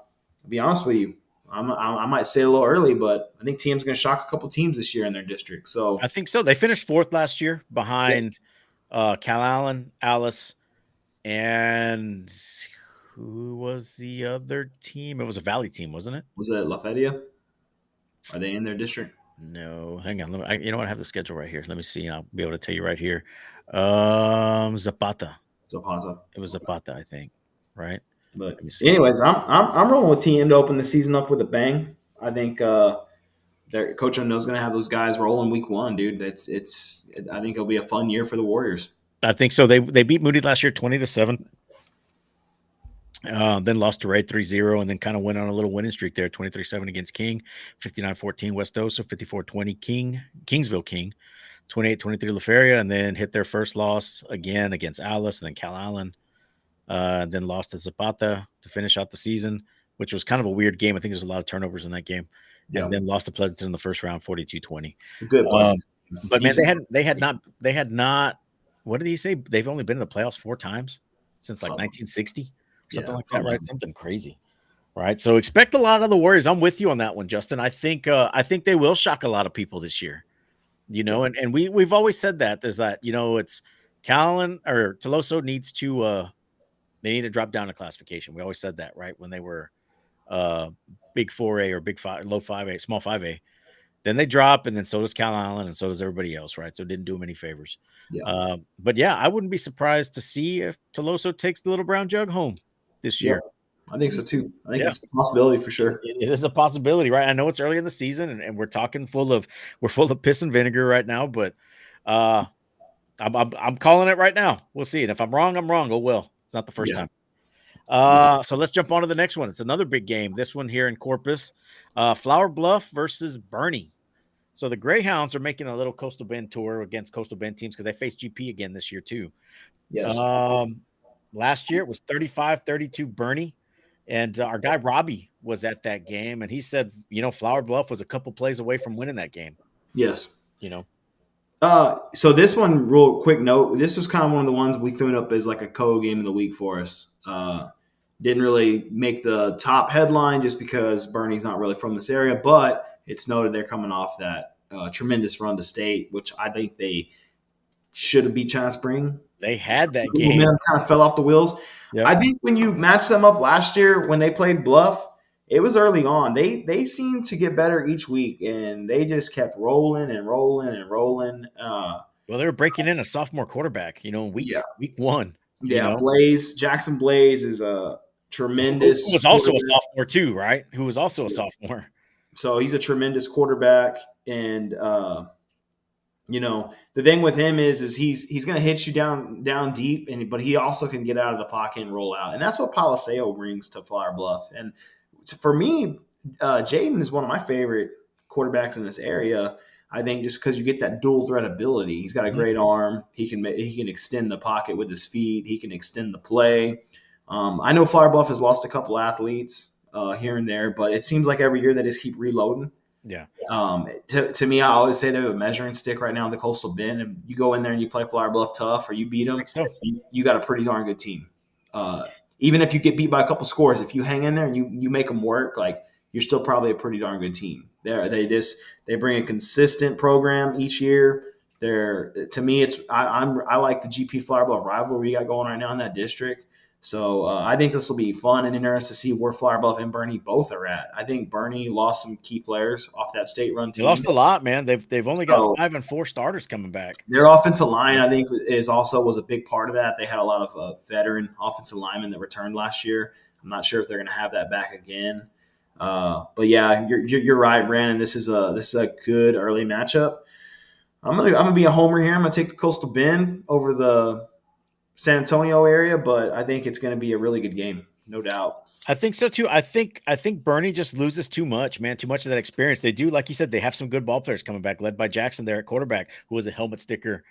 be honest with you, I might say it a little early, but I think TM's going to shock a couple teams this year in their district. I So think so. They finished fourth last year yeah. behind Calallen, Alice, and who was the other team? It was a Valley team, wasn't it? Was it Lafayette? Are they in their district? No, hang on. You know what? I have the schedule right here. Let me see. I'll be able to tell you right here. Zapata. Zapata. It was Zapata, I think. Right. But Let me see. anyways, I'm rolling with TM to open the season up with a bang. I think Coach O'Neill's going to have those guys rolling week one, dude. I think it'll be a fun year for the Warriors. I think so. They beat Moody last year 20-7. Then lost to Raid 3-0 and then kind of went on a little winning streak there 23-7 against King, 59-14 West Osa, 54-20 Kingsville King, 28-23 LaFeria, and then hit their first loss again against Alice and then Calallen. Then lost to Zapata to finish out the season, which was kind of a weird game. I think there's a lot of turnovers in that game. And Yeah, then lost to Pleasanton in the first round, 42-20. good plus. But man, they had not. What did he say? They've only been in the playoffs 4 times since like 1960, something Yeah, like that, right? Something crazy, right? So expect a lot of the Warriors. I'm with you on that one, Justin. I think they will shock a lot of people this year. Yeah, And we've always said that there's that it's Callan or Toloso needs to they need to drop down a classification. We always said that, right? When they were big 4A or big 5, low 5A, small 5A. Then they drop, and then so does Cal Allen, and so does everybody else, right? So it didn't do them any favors. yeah, But yeah, I wouldn't be surprised to see if Toloso takes the little brown jug home this yeah. year. I think so too. I think Yeah, it's a possibility for sure. it is a possibility, right? I know it's early in the season, and we're full of piss and vinegar right now, but uh, I'm calling it right now. We'll see, and if I'm wrong, I'm wrong. Oh well, it's not the first Yeah, time. So let's jump on to the next one. It's another big game. This one here in Corpus, Flower Bluff versus Bernie. So the Greyhounds are making a little Coastal Bend tour against Coastal Bend teams because they face GP again this year too. yes, Um, Last year it was 35-32 Bernie. And our guy Robbie was at that game, and he said, Flower Bluff was a couple plays away from winning that game. yes. You know, So this one, real quick note, this was kind of one of the ones we threw up as like a co game of the week for us. Didn't really make the top headline just because Bernie's not really from this area, but It's noted they're coming off that tremendous run to state, which I think they should have beat China Spring. They had that game. Momentum kind of fell off the wheels. Yep. I think when you match them up last year when they played Bluff, it was early on. They seemed to get better each week, and they just kept rolling and rolling and rolling. Well, they were breaking in a sophomore quarterback, week Yeah, week one. yeah. Jackson Blaze is a Who tremendous was also a quarterback. sophomore too, right? Who was also a Yeah. sophomore. So he's a tremendous quarterback, and the thing with him is he's going to hit you down deep, but he also can get out of the pocket and roll out, and that's what Paliseo brings to Flower Bluff. And for me, Jaden is one of my favorite quarterbacks in this area. I think just because you get that dual threat ability, he's got a great arm. He can extend the pocket with his feet. He can extend the play. I know Flower Bluff has lost a couple athletes here and there, but it seems like every year they just keep reloading. Yeah. To me, I always say they're the measuring stick right now in the Coastal Bend. And you go in there and you play Flower Bluff tough, or you beat them, So. you got a pretty darn good team. Even if you get beat by a couple scores, if you hang in there and you make them work, like you're still probably a pretty darn good team. They bring a consistent program each year. To me, I like the GP Flower Bluff rivalry we got going right now in that district. So I think this will be fun and interesting to see where Flower Bluff and Bernie both are at. I think Bernie lost some key players off that state-run team. They lost a lot, man. They've only got 5 and 4 starters coming back. Their offensive line, I think, was a big part of that. They had a lot of veteran offensive linemen that returned last year. I'm not sure if they're going to have that back again. But yeah, you're right, Brandon. This is a good early matchup. I'm gonna be a homer here. I'm gonna take the Coastal Bend over the San Antonio area, but I think it's going to be a really good game, no doubt. I think so too. I think Bernie just loses too much, man. Too much of that experience. They do, like you said, they have some good ball players coming back, led by Jackson there at quarterback, who was a helmet sticker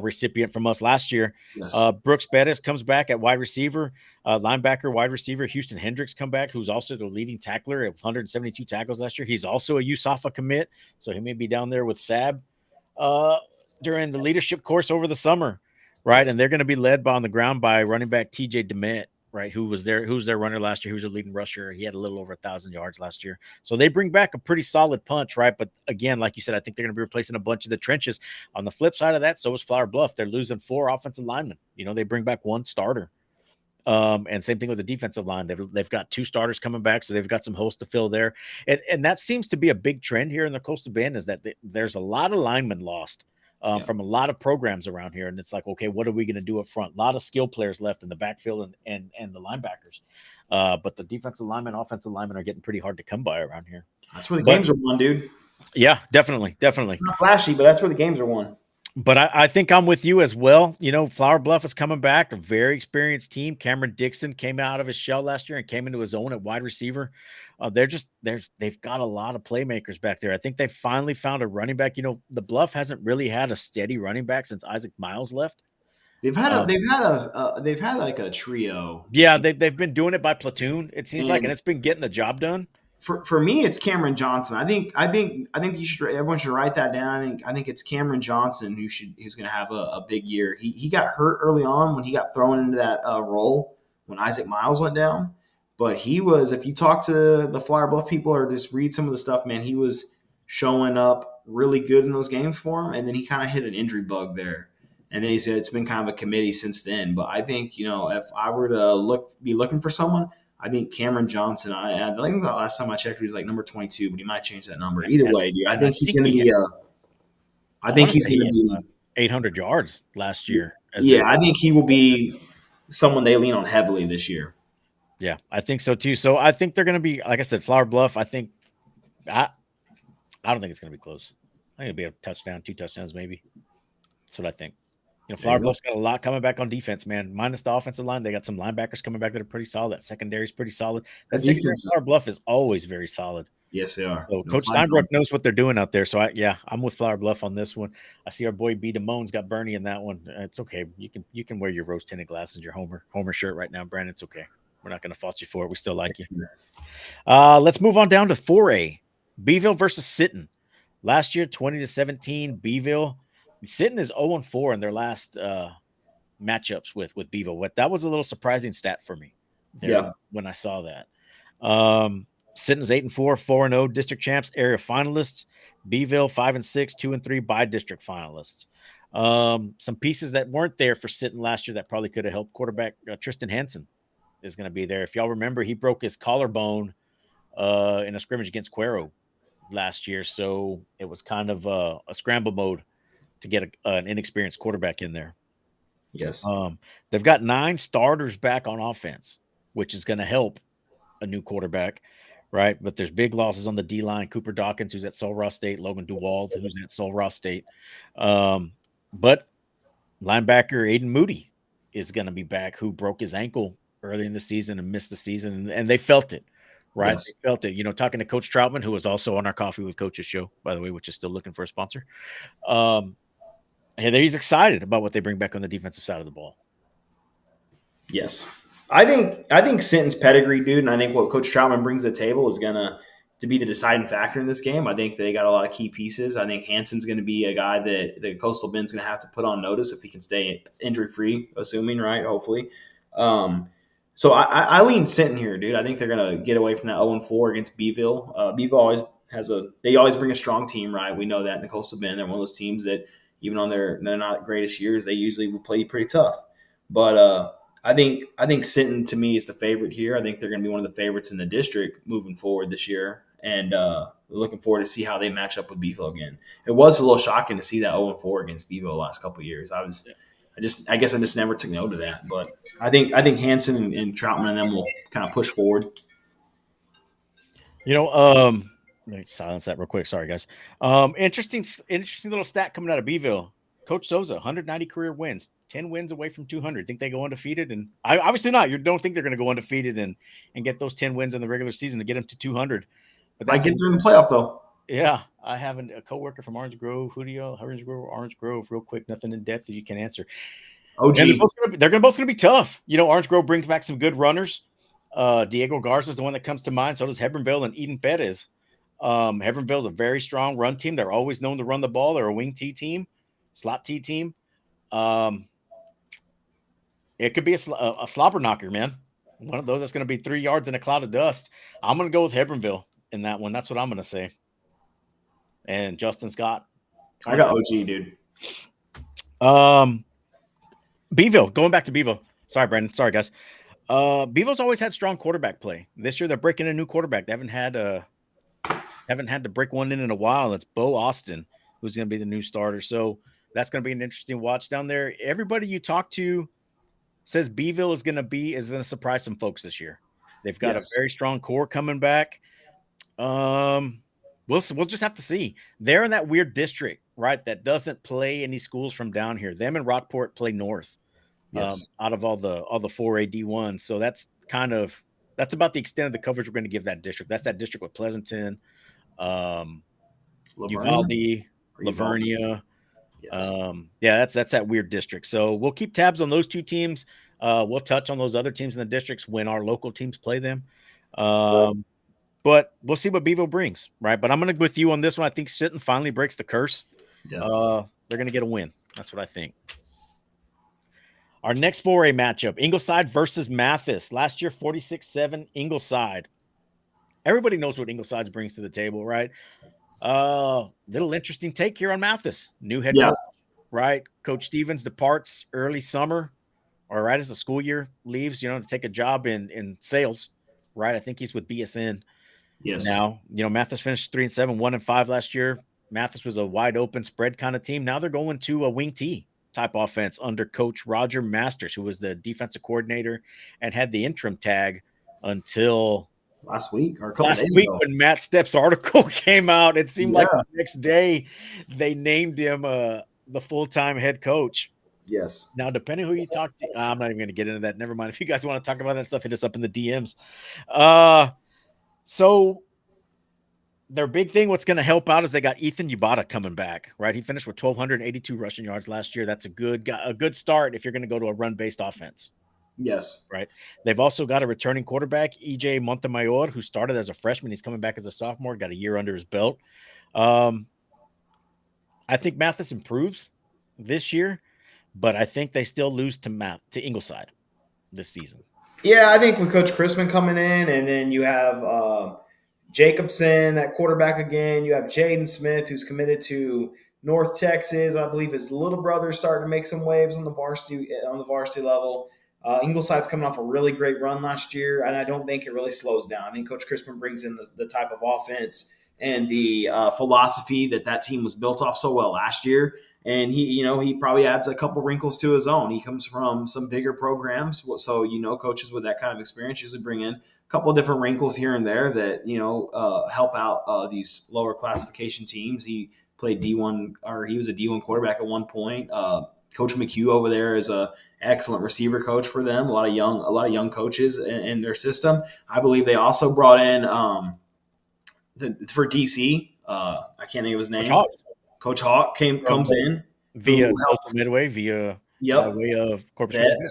recipient from us last year. Yes. Brooks Bettis comes back at wide receiver, linebacker, wide receiver. Houston Hendricks come back, who's also the leading tackler at 172 tackles last year. He's also a USAFA commit, so he may be down there with Sab during the leadership course over the summer. Right. And they're going to be led on the ground by running back TJ DeMett, right? Who's their runner last year. Who was their leading rusher. He had a little over 1,000 yards last year. So they bring back a pretty solid punch, right? But again, like you said, I think they're going to be replacing a bunch of the trenches. On the flip side of that, so is Flower Bluff. They're losing 4 offensive linemen. They bring back 1 starter. And same thing with the defensive line. They've got 2 starters coming back, so they've got some holes to fill there. And that seems to be a big trend here in the Coastal Bend, is that there's a lot of linemen lost. From a lot of programs around here. And it's like, okay, what are we going to do up front? A lot of skill players left in the backfield and the linebackers. But the defensive linemen, offensive linemen are getting pretty hard to come by around here. That's where the games are won, dude. Yeah, definitely. Not flashy, but that's where the games are won. But I think I'm with you as well. Flower Bluff is coming back, a very experienced team. Cameron Dixon came out of his shell last year and came into his own at wide receiver. They've got a lot of playmakers back there. I think they finally found a running back. The Bluff hasn't really had a steady running back since Isaac Miles left. They've had like a trio. Yeah, they've been doing it by platoon. It seems like, and it's been getting the job done. For me, it's Cameron Johnson. I think everyone should write that down. I think it's Cameron Johnson who's going to have a big year. He got hurt early on when he got thrown into that role when Isaac Miles went down. But he was, if you talk to the Flower Bluff people or just read some of the stuff, man, he was showing up really good in those games for him. And then he kind of hit an injury bug there. And then he said it's been kind of a committee since then. But I think, if I were to be looking for someone, I think Cameron Johnson, I think the last time I checked, he was like number 22, but he might change that number. Either way, dude, I think he's going to be I think he's going to be 800 yards last year. I think he will be someone they lean on heavily this year. Yeah, I think so too. So I think they're going to be, like I said, Flower Bluff. I don't think it's going to be close. I think it'll be a touchdown, 2 touchdowns maybe. That's what I think. Flower Bluff's got a lot coming back on defense, man. Minus the offensive line, they got some linebackers coming back that are pretty solid. That secondary is pretty solid. That secondary Flower Bluff is always very solid. Yes, they are. So Coach Steinbrook knows what they're doing out there. So I'm with Flower Bluff on this one. I see our boy B. Damone's got Bernie in that one. It's okay. You can wear your rose tinted glasses, your Homer shirt right now, Brandon. It's okay. We're not going to fault you for it. We still like you. Let's move on down to 4A. Beeville versus Sitten. Last year, 20-17. Beeville. Sitten is 0-4 in their last matchups with Beeville. That was a little surprising stat for me when I saw that. Sinton's 8-4, 4-0 district champs, area finalists. Beeville 5-6, 2-3 by district finalists. Some pieces that weren't there for Sinton last year that probably could have helped. Quarterback Tristan Hansen is going to be there. If y'all remember, he broke his collarbone in a scrimmage against Cuero last year, so it was kind of a scramble mode to get an inexperienced quarterback in there. Yes. They've got 9 starters back on offense, which is going to help a new quarterback, right? But there's big losses on the D line. Cooper Dawkins, who's at Sul Ross State, Logan DeWald, who's at Sul Ross State. But linebacker Aiden Moody is going to be back, who broke his ankle early in the season and missed the season, and they felt it, right? Yes. They felt it. You know, talking to Coach Troutman, who was also on our Coffee with Coaches show, by the way, which is still looking for a sponsor. And he's excited about what they bring back on the defensive side of the ball. Yes. I think Sinton's pedigree, dude, and I think what Coach Troutman brings to the table is gonna to be the deciding factor in this game. I think they got a lot of key pieces. I think Hanson's going to be a guy that the Coastal Bend's going to have to put on notice if he can stay injury free, assuming, right? Hopefully. So I lean Sinton here, dude. I think they're going to get away from that 0-4 against Beeville. Beeville always they always bring a strong team, right? We know that in the Coastal Bend. They're one of those teams that even on they're not greatest years, they usually will play pretty tough. But I think Sinton to me is the favorite here. I think they're going to be one of the favorites in the district moving forward this year, and looking forward to see how they match up with Beeville again. It was a little shocking to see that 0-4 against Beeville the last couple of years. I guess I just never took note of that, but I think Hanson and Troutman and them will kind of push forward. You know, let me silence that real quick. Sorry, guys. Interesting little stat coming out of Beeville. Coach Souza, 190 career wins, 10 wins away from 200. Think they go undefeated? And I obviously not. You don't think they're going to go undefeated and get those 10 wins in the regular season to get them to 200. But that's I get through the playoff though. Yeah, I have a coworker from Orange Grove. Orange Grove, real quick. Nothing in depth that you can answer. Oh, gee. They're both going to be tough. You know, Orange Grove brings back some good runners. Diego Garza is the one that comes to mind. So does Hebronville and Eden Perez. Hebronville is a very strong run team. They're always known to run the ball. They're a wing T team, slot T team. It could be a slobber knocker, man. One of those that's going to be 3 yards in a cloud of dust. I'm going to go with Hebronville in that one. That's what I'm going to say. And Justin Scott. I got OG, dude. Beeville, going back to Beeville. Sorry, Brandon. Sorry, guys. Beeville's always had strong quarterback play. This year, they're breaking a new quarterback. They haven't had to break one in a while. It's Bo Austin, who's going to be the new starter. So that's going to be an interesting watch down there. Everybody you talk to says Beeville is going to surprise some folks this year. They've got a very strong core coming back. We'll just have to see. They're in that weird district, right, that doesn't play any schools from down here. Them and Rockport play north. Out of all the 4A D1. So that's about the extent of the coverage we're going to give that district. That's that district with Pleasanton, Uvalde, Lavernia. Yes. That's that weird district. So we'll keep tabs on those two teams. We'll touch on those other teams in the districts when our local teams play them. But we'll see what Beeville brings, right? But I'm going to go with you on this one. I think Sinton finally breaks the curse. Yeah. They're going to get a win. That's what I think. Our next 4A matchup, Ingleside versus Mathis. Last year, 46-7, Ingleside. Everybody knows what Ingleside brings to the table, right? Little interesting take here on Mathis. New head coach, right? Coach Stevens departs early summer, or right as the school year leaves, to take a job in sales, right? I think he's with BSN. Yes. Now, Mathis finished 3-7, 1-5 last year. Mathis was a wide open spread kind of team. Now they're going to a wing T type offense under Coach Roger Masters, who was the defensive coordinator and had the interim tag until last week when Matt Stepp's article came out. It seemed like the next day they named him the full-time head coach. Yes. Now, depending who you talk to, I'm not even going to get into that. Never mind. If you guys want to talk about that stuff, hit us up in the DMs. So their big thing, what's going to help out is they got Ethan Yubata coming back, right? He finished with 1,282 rushing yards last year. That's a good start if you're going to go to a run-based offense. Yes. Right. They've also got a returning quarterback, EJ Montemayor, who started as a freshman. He's coming back as a sophomore, got a year under his belt. I think Mathis improves this year, but I think they still lose to Ingleside this season. Yeah, I think with Coach Chrisman coming in, and then you have Jacobson at quarterback again. You have Jaden Smith, who's committed to North Texas. I believe his little brother's starting to make some waves on the varsity level. Ingleside's coming off a really great run last year, and I don't think it really slows down. I think Coach Crispin brings in the type of offense and the philosophy that team was built off so well last year. And he probably adds a couple wrinkles to his own. He comes from some bigger programs, so coaches with that kind of experience usually bring in couple of different wrinkles here and there that help out these lower classification teams. He played D1, or he was a D1 quarterback at one point. Coach McHugh over there is a excellent receiver coach for them. A lot of young coaches in their system. I believe they also brought in for DC. I can't think of his name. Coach Hawk comes in via Coastal Midway, by way of Corpus Christi.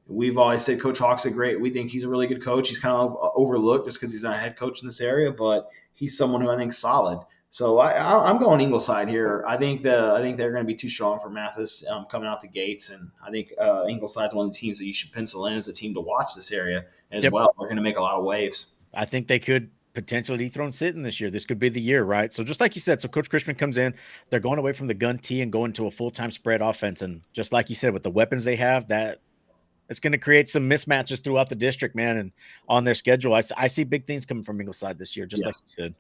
We've always said Coach Hawk's we think he's a really good coach. He's kind of overlooked just because he's not a head coach in this area, but he's someone who I think is solid. So I'm going Ingleside here. I think they're going to be too strong for Mathis coming out the gates, and I think Ingleside's one of the teams that you should pencil in as a team to watch this area as well. They're going to make a lot of waves. I think they could potentially dethrone Sitton this year. This could be the year, right? So just like you said, so Coach Crispin comes in, they're going away from the gun tee and going to a full-time spread offense, and just like you said, with the weapons they have, that it's going to create some mismatches throughout the district, man, and on their schedule. I see big things coming from Ingleside this year, just like you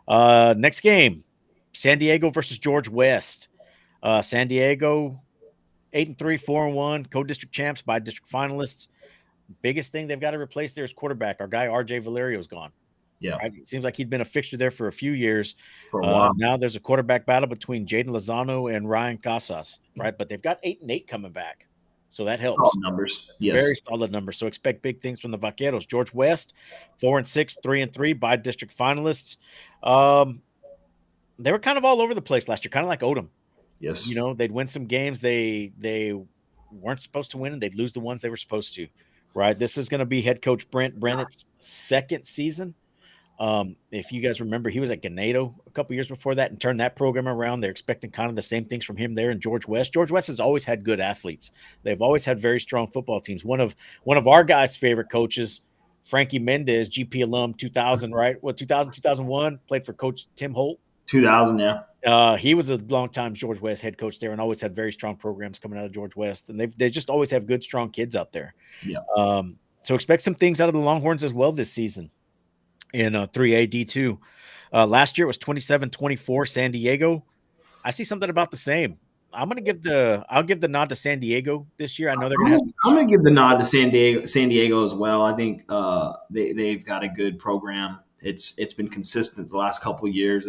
said. Next game, San Diego versus George West. San Diego, 8-3, 4-1, co-district champs, by district finalists. Biggest thing they've got to replace there is quarterback. Our guy RJ Valerio is gone. Yeah, right? It seems like he'd been a fixture there for a few years. For a while. Now there's a quarterback battle between Jaden Lozano and Ryan Casas, right? But they've got 8-8 coming back. So that helps. Solid numbers. Very solid numbers. So expect big things from the Vaqueros. George West, 4-6, 3-3, by district finalists. They were kind of all over the place last year, kind of like Odom. Yes. They'd win some games they weren't supposed to win, and they'd lose the ones they were supposed to, right? This is going to be head coach Brent Brennett's second season. If you guys remember, he was at Ganado a couple years before that and turned that program around. They're expecting kind of the same things from him there in George West. George West has always had good athletes. They've always had very strong football teams. One of our guys' favorite coaches, Frankie Mendez, GP alum, 2000, right? 2001, played for Coach Tim Holt. 2000, yeah. He was a longtime George West head coach there and always had very strong programs coming out of George West. And they just always have good, strong kids out there. Yeah. So expect some things out of the Longhorns as well this season in 3A D2. Last year it was 27-24 San Diego. I see something about the same. I'll give the nod to San Diego this year. I know they're going to I'm going to give the nod to San Diego as well. I think they've got a good program. It's been consistent the last couple of years.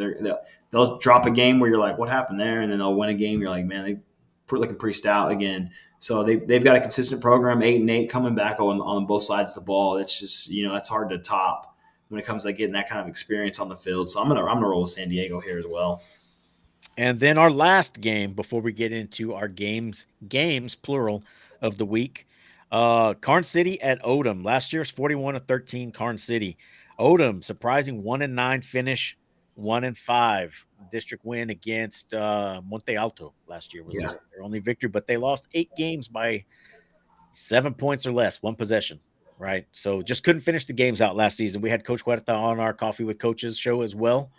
They'll drop a game where you're like, what happened there? And then they'll win a game. You're like, man, they're looking pretty stout again. So they've got a consistent program, 8-8 coming back on both sides of the ball. It's just, that's hard to top when it comes to getting that kind of experience on the field. So I'm gonna roll with San Diego here as well. And then our last game before we get into our games plural of the week, Karn City at Odom. Last year's 41-13 Karn City. Odom surprising 1-9 finish, 1-5 district win against Monte Alto last year was their only victory, but they lost 8 games by 7 points or less, 1 possession. Right. So just couldn't finish the games out last season. We had Coach Huerta on our Coffee with Coaches show as well.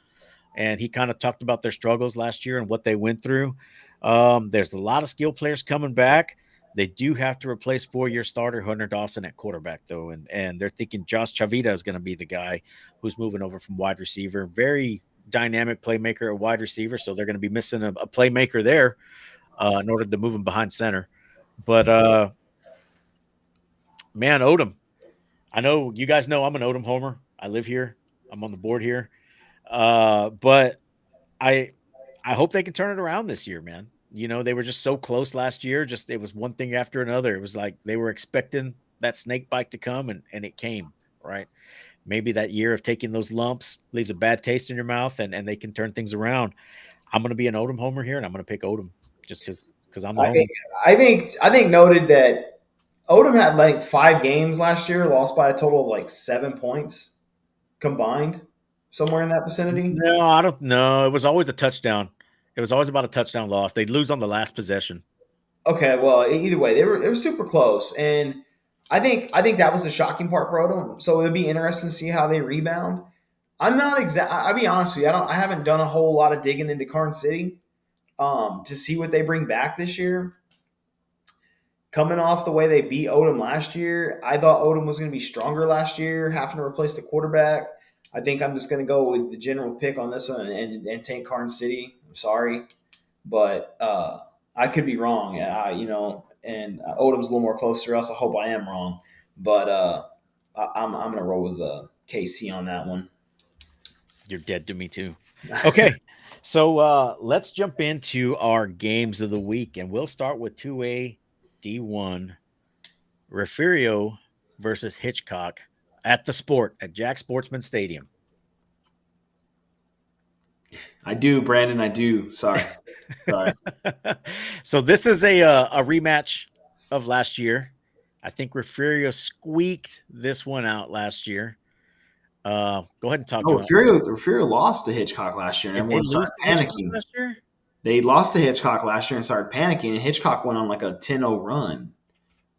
And he kind of talked about their struggles last year and what they went through. There's a lot of skill players coming back. They do have to replace 4-year starter Hunter Dawson at quarterback, though. And they're thinking Josh Chavita is going to be the guy who's moving over from wide receiver. Very dynamic playmaker at wide receiver. So they're going to be missing a playmaker there in order to move him behind center. But, man, Odom. I know you guys know I'm an Odom homer. I live here. I'm on the board here. But I hope they can turn it around this year, man. They were just so close last year. Just it was one thing after another. It was like they were expecting that snake bite to come, and it came, right? Maybe that year of taking those lumps leaves a bad taste in your mouth, and they can turn things around. I'm going to be an Odom homer here, and I'm going to pick Odom just because I'm the homer. I think noted that Odom had like 5 games last year, lost by a total of like 7 points combined, somewhere in that vicinity. No, I don't know. It was always a touchdown. It was always about a touchdown loss. They'd lose on the last possession. Okay, well, either way, they were super close, and I think that was the shocking part for Odom. So it'd be interesting to see how they rebound. I'm not exact. I'll be honest with you. I haven't done a whole lot of digging into Karn City to see what they bring back this year. Coming off the way they beat Odom last year, I thought Odom was going to be stronger last year, having to replace the quarterback. I think I'm just going to go with the general pick on this one and take Karn City. I'm sorry, but I could be wrong. And Odom's a little more close to us. I hope I am wrong, but I'm going to roll with KC on that one. You're dead to me too. Okay. So let's jump into our games of the week, and we'll start with 2A D1 Refugio versus Hitchcock at the Sport at Jack Sportsman Stadium. I do, Brandon. I do. Sorry. So this is a rematch of last year. I think Refugio squeaked this one out last year. Go ahead and talk to him. Refugio lost to Hitchcock last year, and everyone started panicking. Last year? They lost to Hitchcock last year and started panicking, and Hitchcock went on like a 10-0 run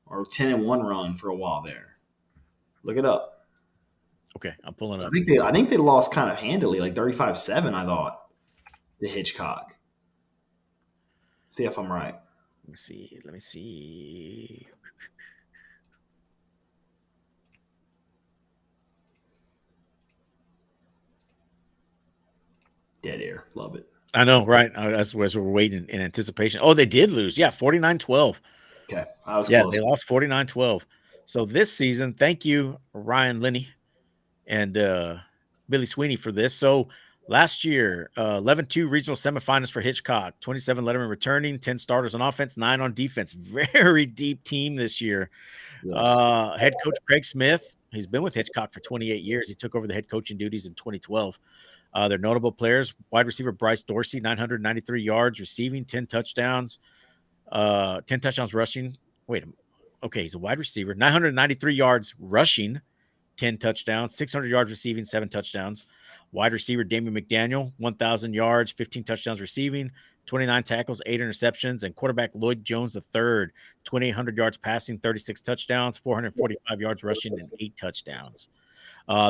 or 10-1 run for a while there. Look it up. Okay, I'm pulling it up. I think they lost kind of handily, like 35-7, I thought, to Hitchcock. See if I'm right. Let me see. Dead air. Love it. I know, right? That's what we're waiting in anticipation. Oh, they did lose. Yeah, 49-12. Okay, I was close. They lost 49-12. So this season, thank you, Ryan Linney and Billy Sweeney for this. So last year, 11-2 regional semifinals for Hitchcock, 27 lettermen returning, 10 starters on offense, 9 on defense. Very deep team this year. Yes. Head coach Craig Smith, he's been with Hitchcock for 28 years. He took over the head coaching duties in 2012. They're notable players. Wide receiver Bryce Dorsey, 993 yards receiving, 10 touchdowns, 10 touchdowns rushing. Okay, he's a wide receiver. 993 yards rushing, 10 touchdowns, 600 yards receiving, 7 touchdowns. Wide receiver Damian McDaniel, 1,000 yards, 15 touchdowns receiving, 29 tackles, 8 interceptions. And quarterback Lloyd Jones III, 2,800 yards passing, 36 touchdowns, 445 yards rushing, and 8 touchdowns.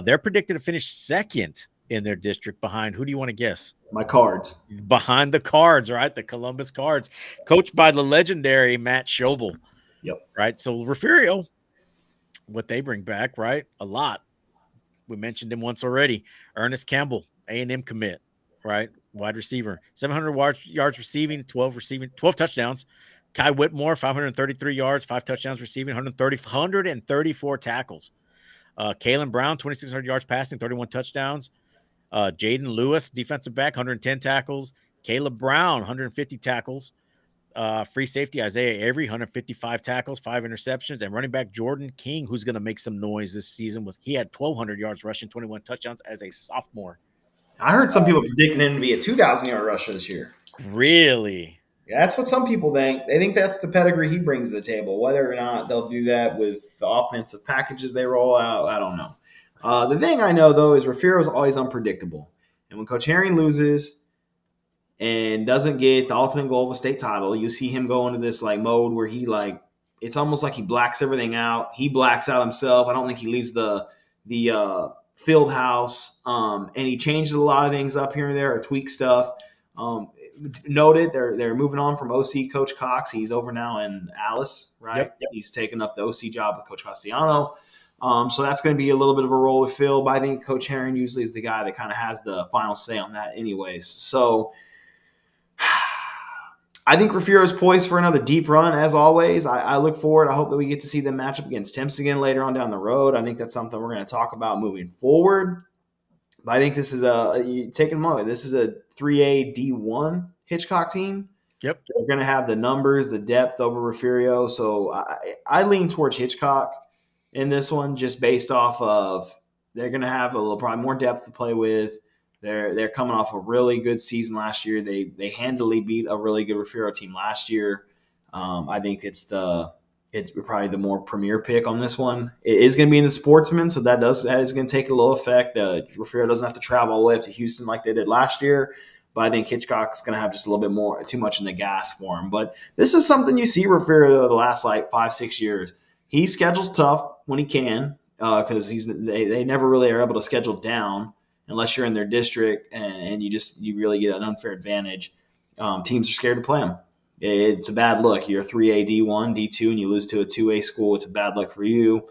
They're predicted to finish second in their district behind, who do you want to guess? My Cards. Behind the Cards, right? The Columbus Cards, coached by the legendary Matt Schobel. Yep. Right. So Refugio, what they bring back, right? A lot. We mentioned him once already. Ernest Campbell, A&M commit, right? Wide receiver, 700 yards receiving, 12 touchdowns. Kai Whitmore, 533 yards, 5 touchdowns receiving, 134 tackles. Kalen Brown, 2,600 yards passing, 31 touchdowns. Jaden Lewis, defensive back, 110 tackles. Caleb Brown, 150 tackles. Free safety Isaiah Avery, 155 tackles, 5 interceptions. And running back Jordan King, who's going to make some noise this season, he had 1,200 yards rushing, 21 touchdowns as a sophomore. I heard some people predicting him to be a 2,000-yard rusher this year. Really? Yeah, that's what some people think. They think that's the pedigree he brings to the table. Whether or not they'll do that with the offensive packages they roll out, I don't know. The thing I know, though, is Refugio is always unpredictable. And when Coach Herring loses and doesn't get the ultimate goal of a state title, you see him go into this like mode where he it's almost like he blacks everything out. He blacks out himself. I don't think he leaves the field house, and he changes a lot of things up here and there or tweaks stuff. Noted, they're moving on from OC Coach Cox. He's over now in Alice, right? Yep. He's taken up the OC job with Coach Castellano. So that's going to be a little bit of a role to fill, but I think Coach Herring usually is the guy that kind of has the final say on that anyways. So I think Refugio is poised for another deep run, as always. I look forward. I hope that we get to see them match up against Temps again later on down the road. I think that's something we're going to talk about moving forward. But I think this is taking a moment. This is a 3A D1 Hitchcock team. Yep. They're going to have the numbers, the depth over Refugio. So I lean towards Hitchcock in this one, just based off of they're going to have a little probably more depth to play with. They're coming off a really good season last year. They handily beat a really good Refugio team last year. I think it's probably the more premier pick on this one. It is going to be in the Sportsman, so that is going to take a little effect. Refugio doesn't have to travel all the way up to Houston like they did last year, but I think Hitchcock's going to have just a little bit more, too much in the gas for him. But this is something you see Refugio the last 5-6 years. He schedules tough when he can because they never really are able to schedule down. unless you're in their district and you really get an unfair advantage. Teams are scared to play them. It's a bad look. You're a 3A D1, D2, and you lose to a 2A school. It's a bad look for you.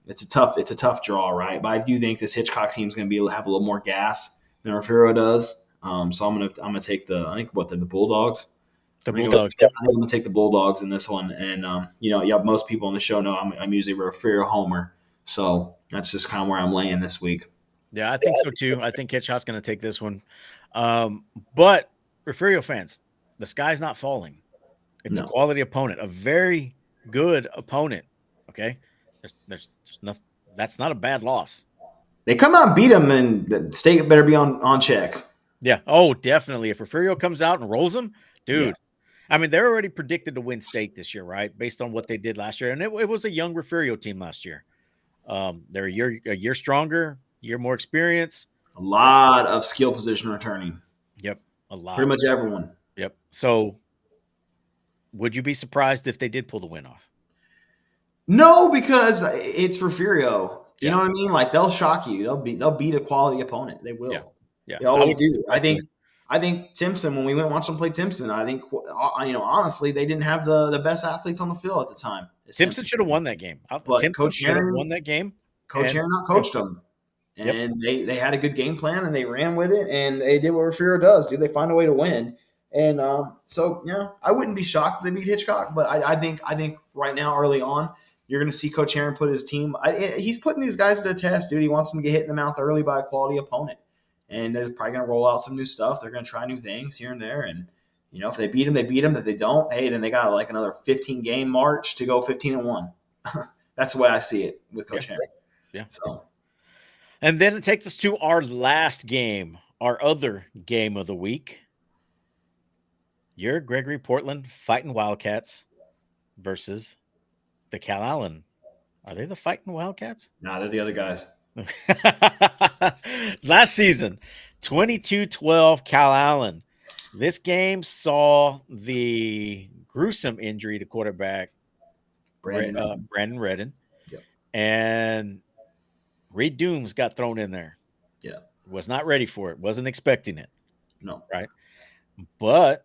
It's a tough draw, right? But I do think this Hitchcock team is going to be able to have a little more gas than Refugio does. So I'm gonna take the Bulldogs. The Bulldogs. Yep. I'm gonna take the Bulldogs in this one, and most people on the show know I'm usually a Refugio homer, so that's just kind of where I'm laying this week. Yeah, I think so too. I think Hitchcock's going to take this one. But Refugio fans, the sky's not falling. It's a quality opponent, a very good opponent. Okay, there's nothing. That's not a bad loss. They come out and beat them, and the state better be on check. Yeah. Oh, definitely. If Refugio comes out and rolls them, dude. Yeah. I mean, they're already predicted to win state this year, right? Based on what they did last year, and it was a young Refugio team last year. They're a year stronger, year more experience. A lot of skill position returning. Yep, a lot. Pretty much everyone. Yep. So, would you be surprised if they did pull the win off? No, because it's Refugio. You know what I mean? Like they'll shock you. They'll beat a quality opponent. They will. Yeah. They always do. I think Timpson, when we went and watched them play Timpson, I think honestly they didn't have the best athletes on the field at the time. Timpson should have won that game. But Timpson should have won that game. Coach Aaron coached them. And they had a good game plan and they ran with it and they did what Refugio does. They find a way to win? And I wouldn't be shocked if they beat Hitchcock, but I think right now early on you're going to see Coach Aaron put his team. He's putting these guys to the test, dude. He wants them to get hit in the mouth early by a quality opponent, and they're probably going to roll out some new stuff. They're going to try new things here and there, and if they beat them, they beat them. If they don't, hey, then they got like another 15 game march to go 15-1. That's the way I see it with Coach Aaron. Yeah. So. And then it takes us to our last game, our other game of the week. Your Gregory Portland Fighting Wildcats versus the Cal Allen. Are they the Fighting Wildcats? No, they're the other guys. Last season, 22-12 Cal Allen. This game saw the gruesome injury to quarterback Brandon Redden. Yep. And Reed Dooms got thrown in there. Yeah. Was not ready for it. Wasn't expecting it. No. Right. But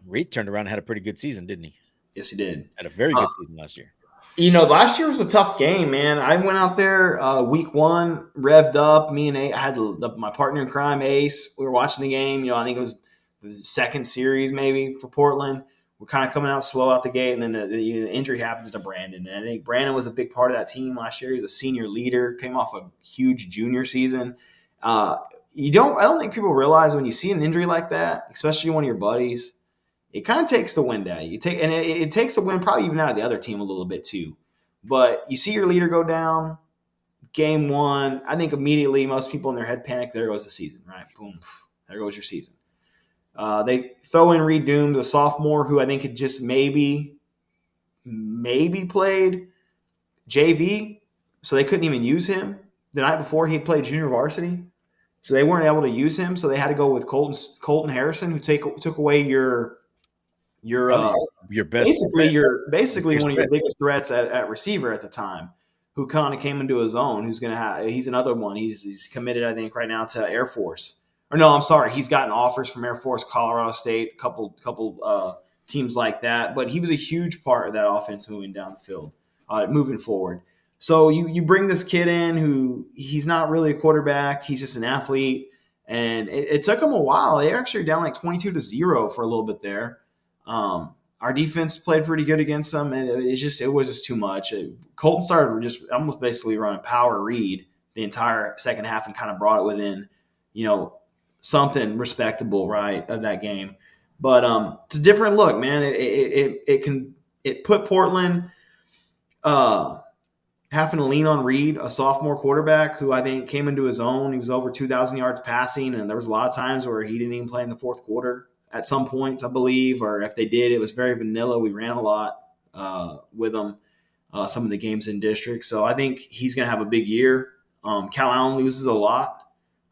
Reed turned around and had a pretty good season, didn't he? Yes, he did. Had a very good season last year. Last year was a tough game, man. I went out there week one, revved up. Me and I had my partner in crime, Ace. We were watching the game. I think it was the second series maybe for Portland. We're kind of coming out slow out the gate, and then the injury happens to Brandon. And I think Brandon was a big part of that team last year. He was a senior leader, came off a huge junior season. I don't think people realize when you see an injury like that, especially one of your buddies, it kind of takes the wind out of you. It takes the wind probably even out of the other team a little bit too. But you see your leader go down, game one. I think immediately most people in their head panic. There goes the season, right? Boom, there goes your season. They throw in Reed Dooms, a sophomore who I think had just maybe played JV, so they couldn't even use him. The night before, he played junior varsity, so they weren't able to use him. So they had to go with Colton Harrison, who took away your best, basically one of your biggest threats at receiver at the time, who kind of came into his own. He's another one. He's committed, I think, right now to Air Force. Or no, I'm sorry, he's gotten offers from Air Force, Colorado State, a couple teams like that. But he was a huge part of that offense moving down the field, moving forward. So you bring this kid in who he's not really a quarterback. He's just an athlete. And it took him a while. They actually were down like 22-0 for a little bit there. Our defense played pretty good against them, and it was just too much. Colton started just almost basically running power read the entire second half and kind of brought it within, something respectable, right, of that game. But it's a different look, man. It put Portland having to lean on Reed, a sophomore quarterback who I think came into his own. He was over 2,000 yards passing, and there was a lot of times where he didn't even play in the fourth quarter at some points, I believe, or if they did, it was very vanilla. We ran a lot with him, some of the games in district. So I think he's going to have a big year. Cal Allen loses a lot,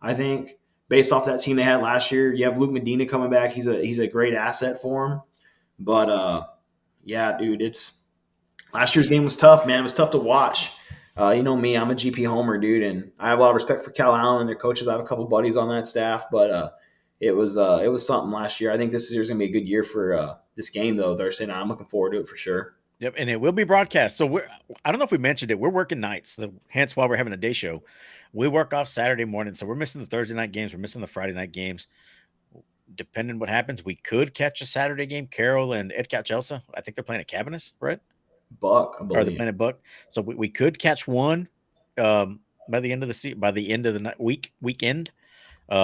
I think, based off that team they had last year. You have Luke Medina coming back. He's a great asset for him. But, yeah, dude, last year's game was tough, man. It was tough to watch. You know me, I'm a GP homer, dude, and I have a lot of respect for Cal Allen and their coaches. I have a couple buddies on that staff, but it was something last year. I think this year's gonna be a good year for this game, though. Thursday night, I'm looking forward to it for sure. Yep, and it will be broadcast. So I don't know if we mentioned it. We're working nights, so hence why we're having a day show. We work off Saturday morning, so we're missing the Thursday night games. We're missing the Friday night games. Depending what happens, we could catch a Saturday game. Carroll and EdCap I think they're playing at Cabinets, right? Buck, I Or the believe. Planet Buck. So we could catch one by the end of the weekend.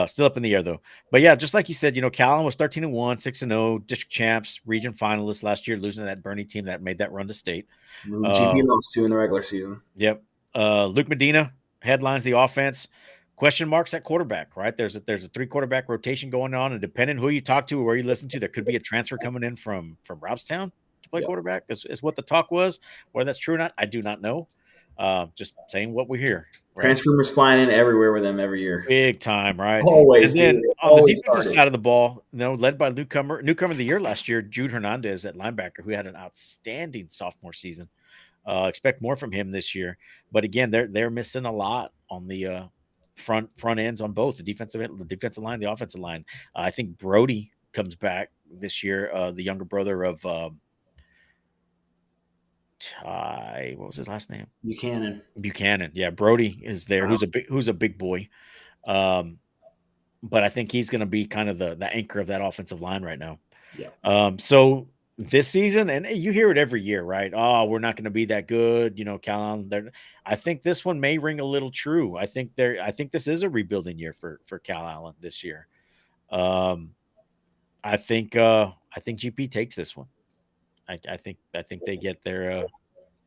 Still up in the air though. But yeah, just like you said, Cal Allen was 13-1, 6-0, district champs, region finalists last year, losing to that Bernie team that made that run to state. Who GP Uh, lost to in the regular season. yep. Luke Medina headlines the offense. Question marks at quarterback, right? There's a 3 quarterback rotation going on, and depending who you talk to or where you listen to, there could be a transfer coming in from Robstown to play Yep. quarterback. Is what the talk was. Whether that's true or not, I do not know. Just saying what we hear, right? Transformers flying in everywhere with them every year. Big time, right? Always, And then dude. on the Always defensive started. side of the ball, led by newcomer of the year last year, Jude Hernandez at linebacker, who had an outstanding sophomore season. Expect more from him this year, but again, they're missing a lot on the front ends on both the defensive line, the offensive line. I think Brody comes back this year, the younger brother of Ty. What was his last name? Buchanan. Yeah, Brody is there. Wow. Who's a big boy. But I think he's going to be kind of the anchor of that offensive line right now. Yeah. So this season, and you hear it every year, right? Oh, we're not going to be that good, Cal Allen. I think this one may ring a little true. I think this is a rebuilding year for Cal Allen this year. I think GP takes this one. I think they get their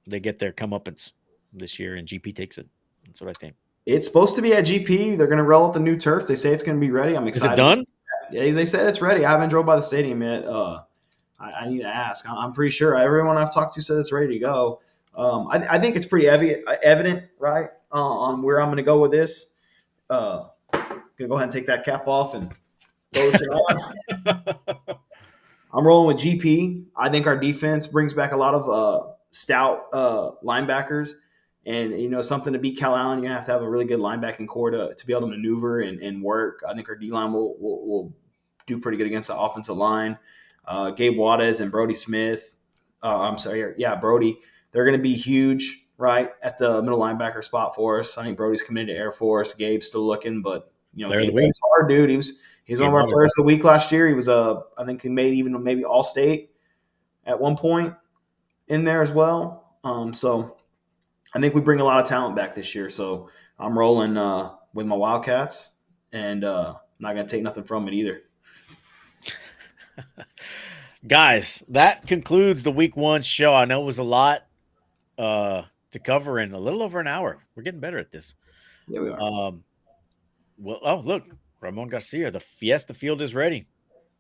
comeuppance this year, and GP takes it. That's what I think. It's supposed to be at GP. They're going to roll out the new turf. They say it's going to be ready. I'm Is it excited. done? Yeah, they said it's ready. I haven't drove by the stadium yet. I need to ask. I'm pretty sure everyone I've talked to said it's ready to go. I think it's pretty evident, right, on where I'm going to go with this. Going to go ahead and take that cap off and throw this on. I'm rolling with GP. I think our defense brings back a lot of stout linebackers. And, something to beat Cal Allen, you're going to have a really good linebacking core to be able to maneuver and work. I think our D-line will do pretty good against the offensive line. Gabe Juarez and Brody Smith. Brody. They're going to be huge, right, at the middle linebacker spot for us. I think Brody's committed to Air Force. Gabe's still looking, but, Gabe plays hard, dude. He was one of our players of the week last year. He was, I think he made even maybe All-State at one point in there as well. So I think we bring a lot of talent back this year. So I'm rolling with my Wildcats, and I'm not going to take nothing from it either. Guys, that concludes the week 1 show. I know it was a lot to cover in a little over an hour. We're getting better at this. Yeah, we are. Look, Ramon Garcia, the Fiesta Field is ready.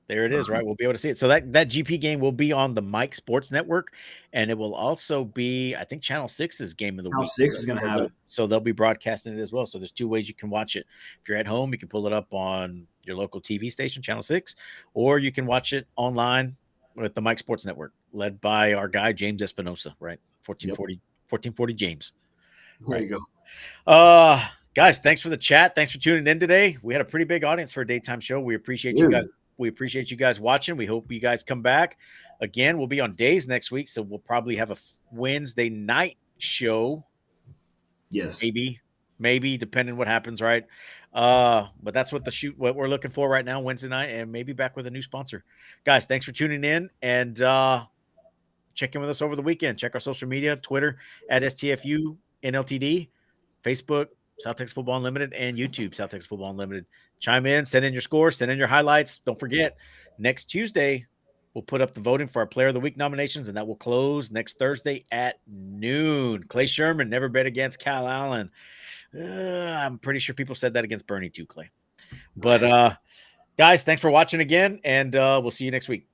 There it is, right? We'll be able to see it. So that GP game will be on the Mike Sports Network, and it will also be, I think, Channel 6's game of the week. Channel 6 is going to have it. So they'll be broadcasting it as well. So there's 2 ways you can watch it. If you're at home, you can pull it up on your local TV station, Channel 6, or you can watch it online with the Mike Sports Network, led by our guy, James Espinosa, right? 1440 James. There you go. Guys, thanks for the chat. Thanks for tuning in today. We had a pretty big audience for a daytime show. We appreciate you guys. We appreciate you guys watching. We hope you guys come back. Again, we'll be on days next week, so we'll probably have a Wednesday night show. Yes. Maybe depending what happens, right? But that's what we're looking for right now, Wednesday night, and maybe back with a new sponsor. Guys, thanks for tuning in, and check in with us over the weekend. Check our social media, Twitter at STFU NLTD, Facebook, South Texas Football Unlimited, and YouTube, South Texas Football Unlimited. Chime in, send in your scores, send in your highlights. Don't forget, next Tuesday, we'll put up the voting for our Player of the Week nominations, and that will close next Thursday at noon. Clay Sherman, never bet against Cal Allen. I'm pretty sure people said that against Bernie too, Clay. But, guys, thanks for watching again, and we'll see you next week.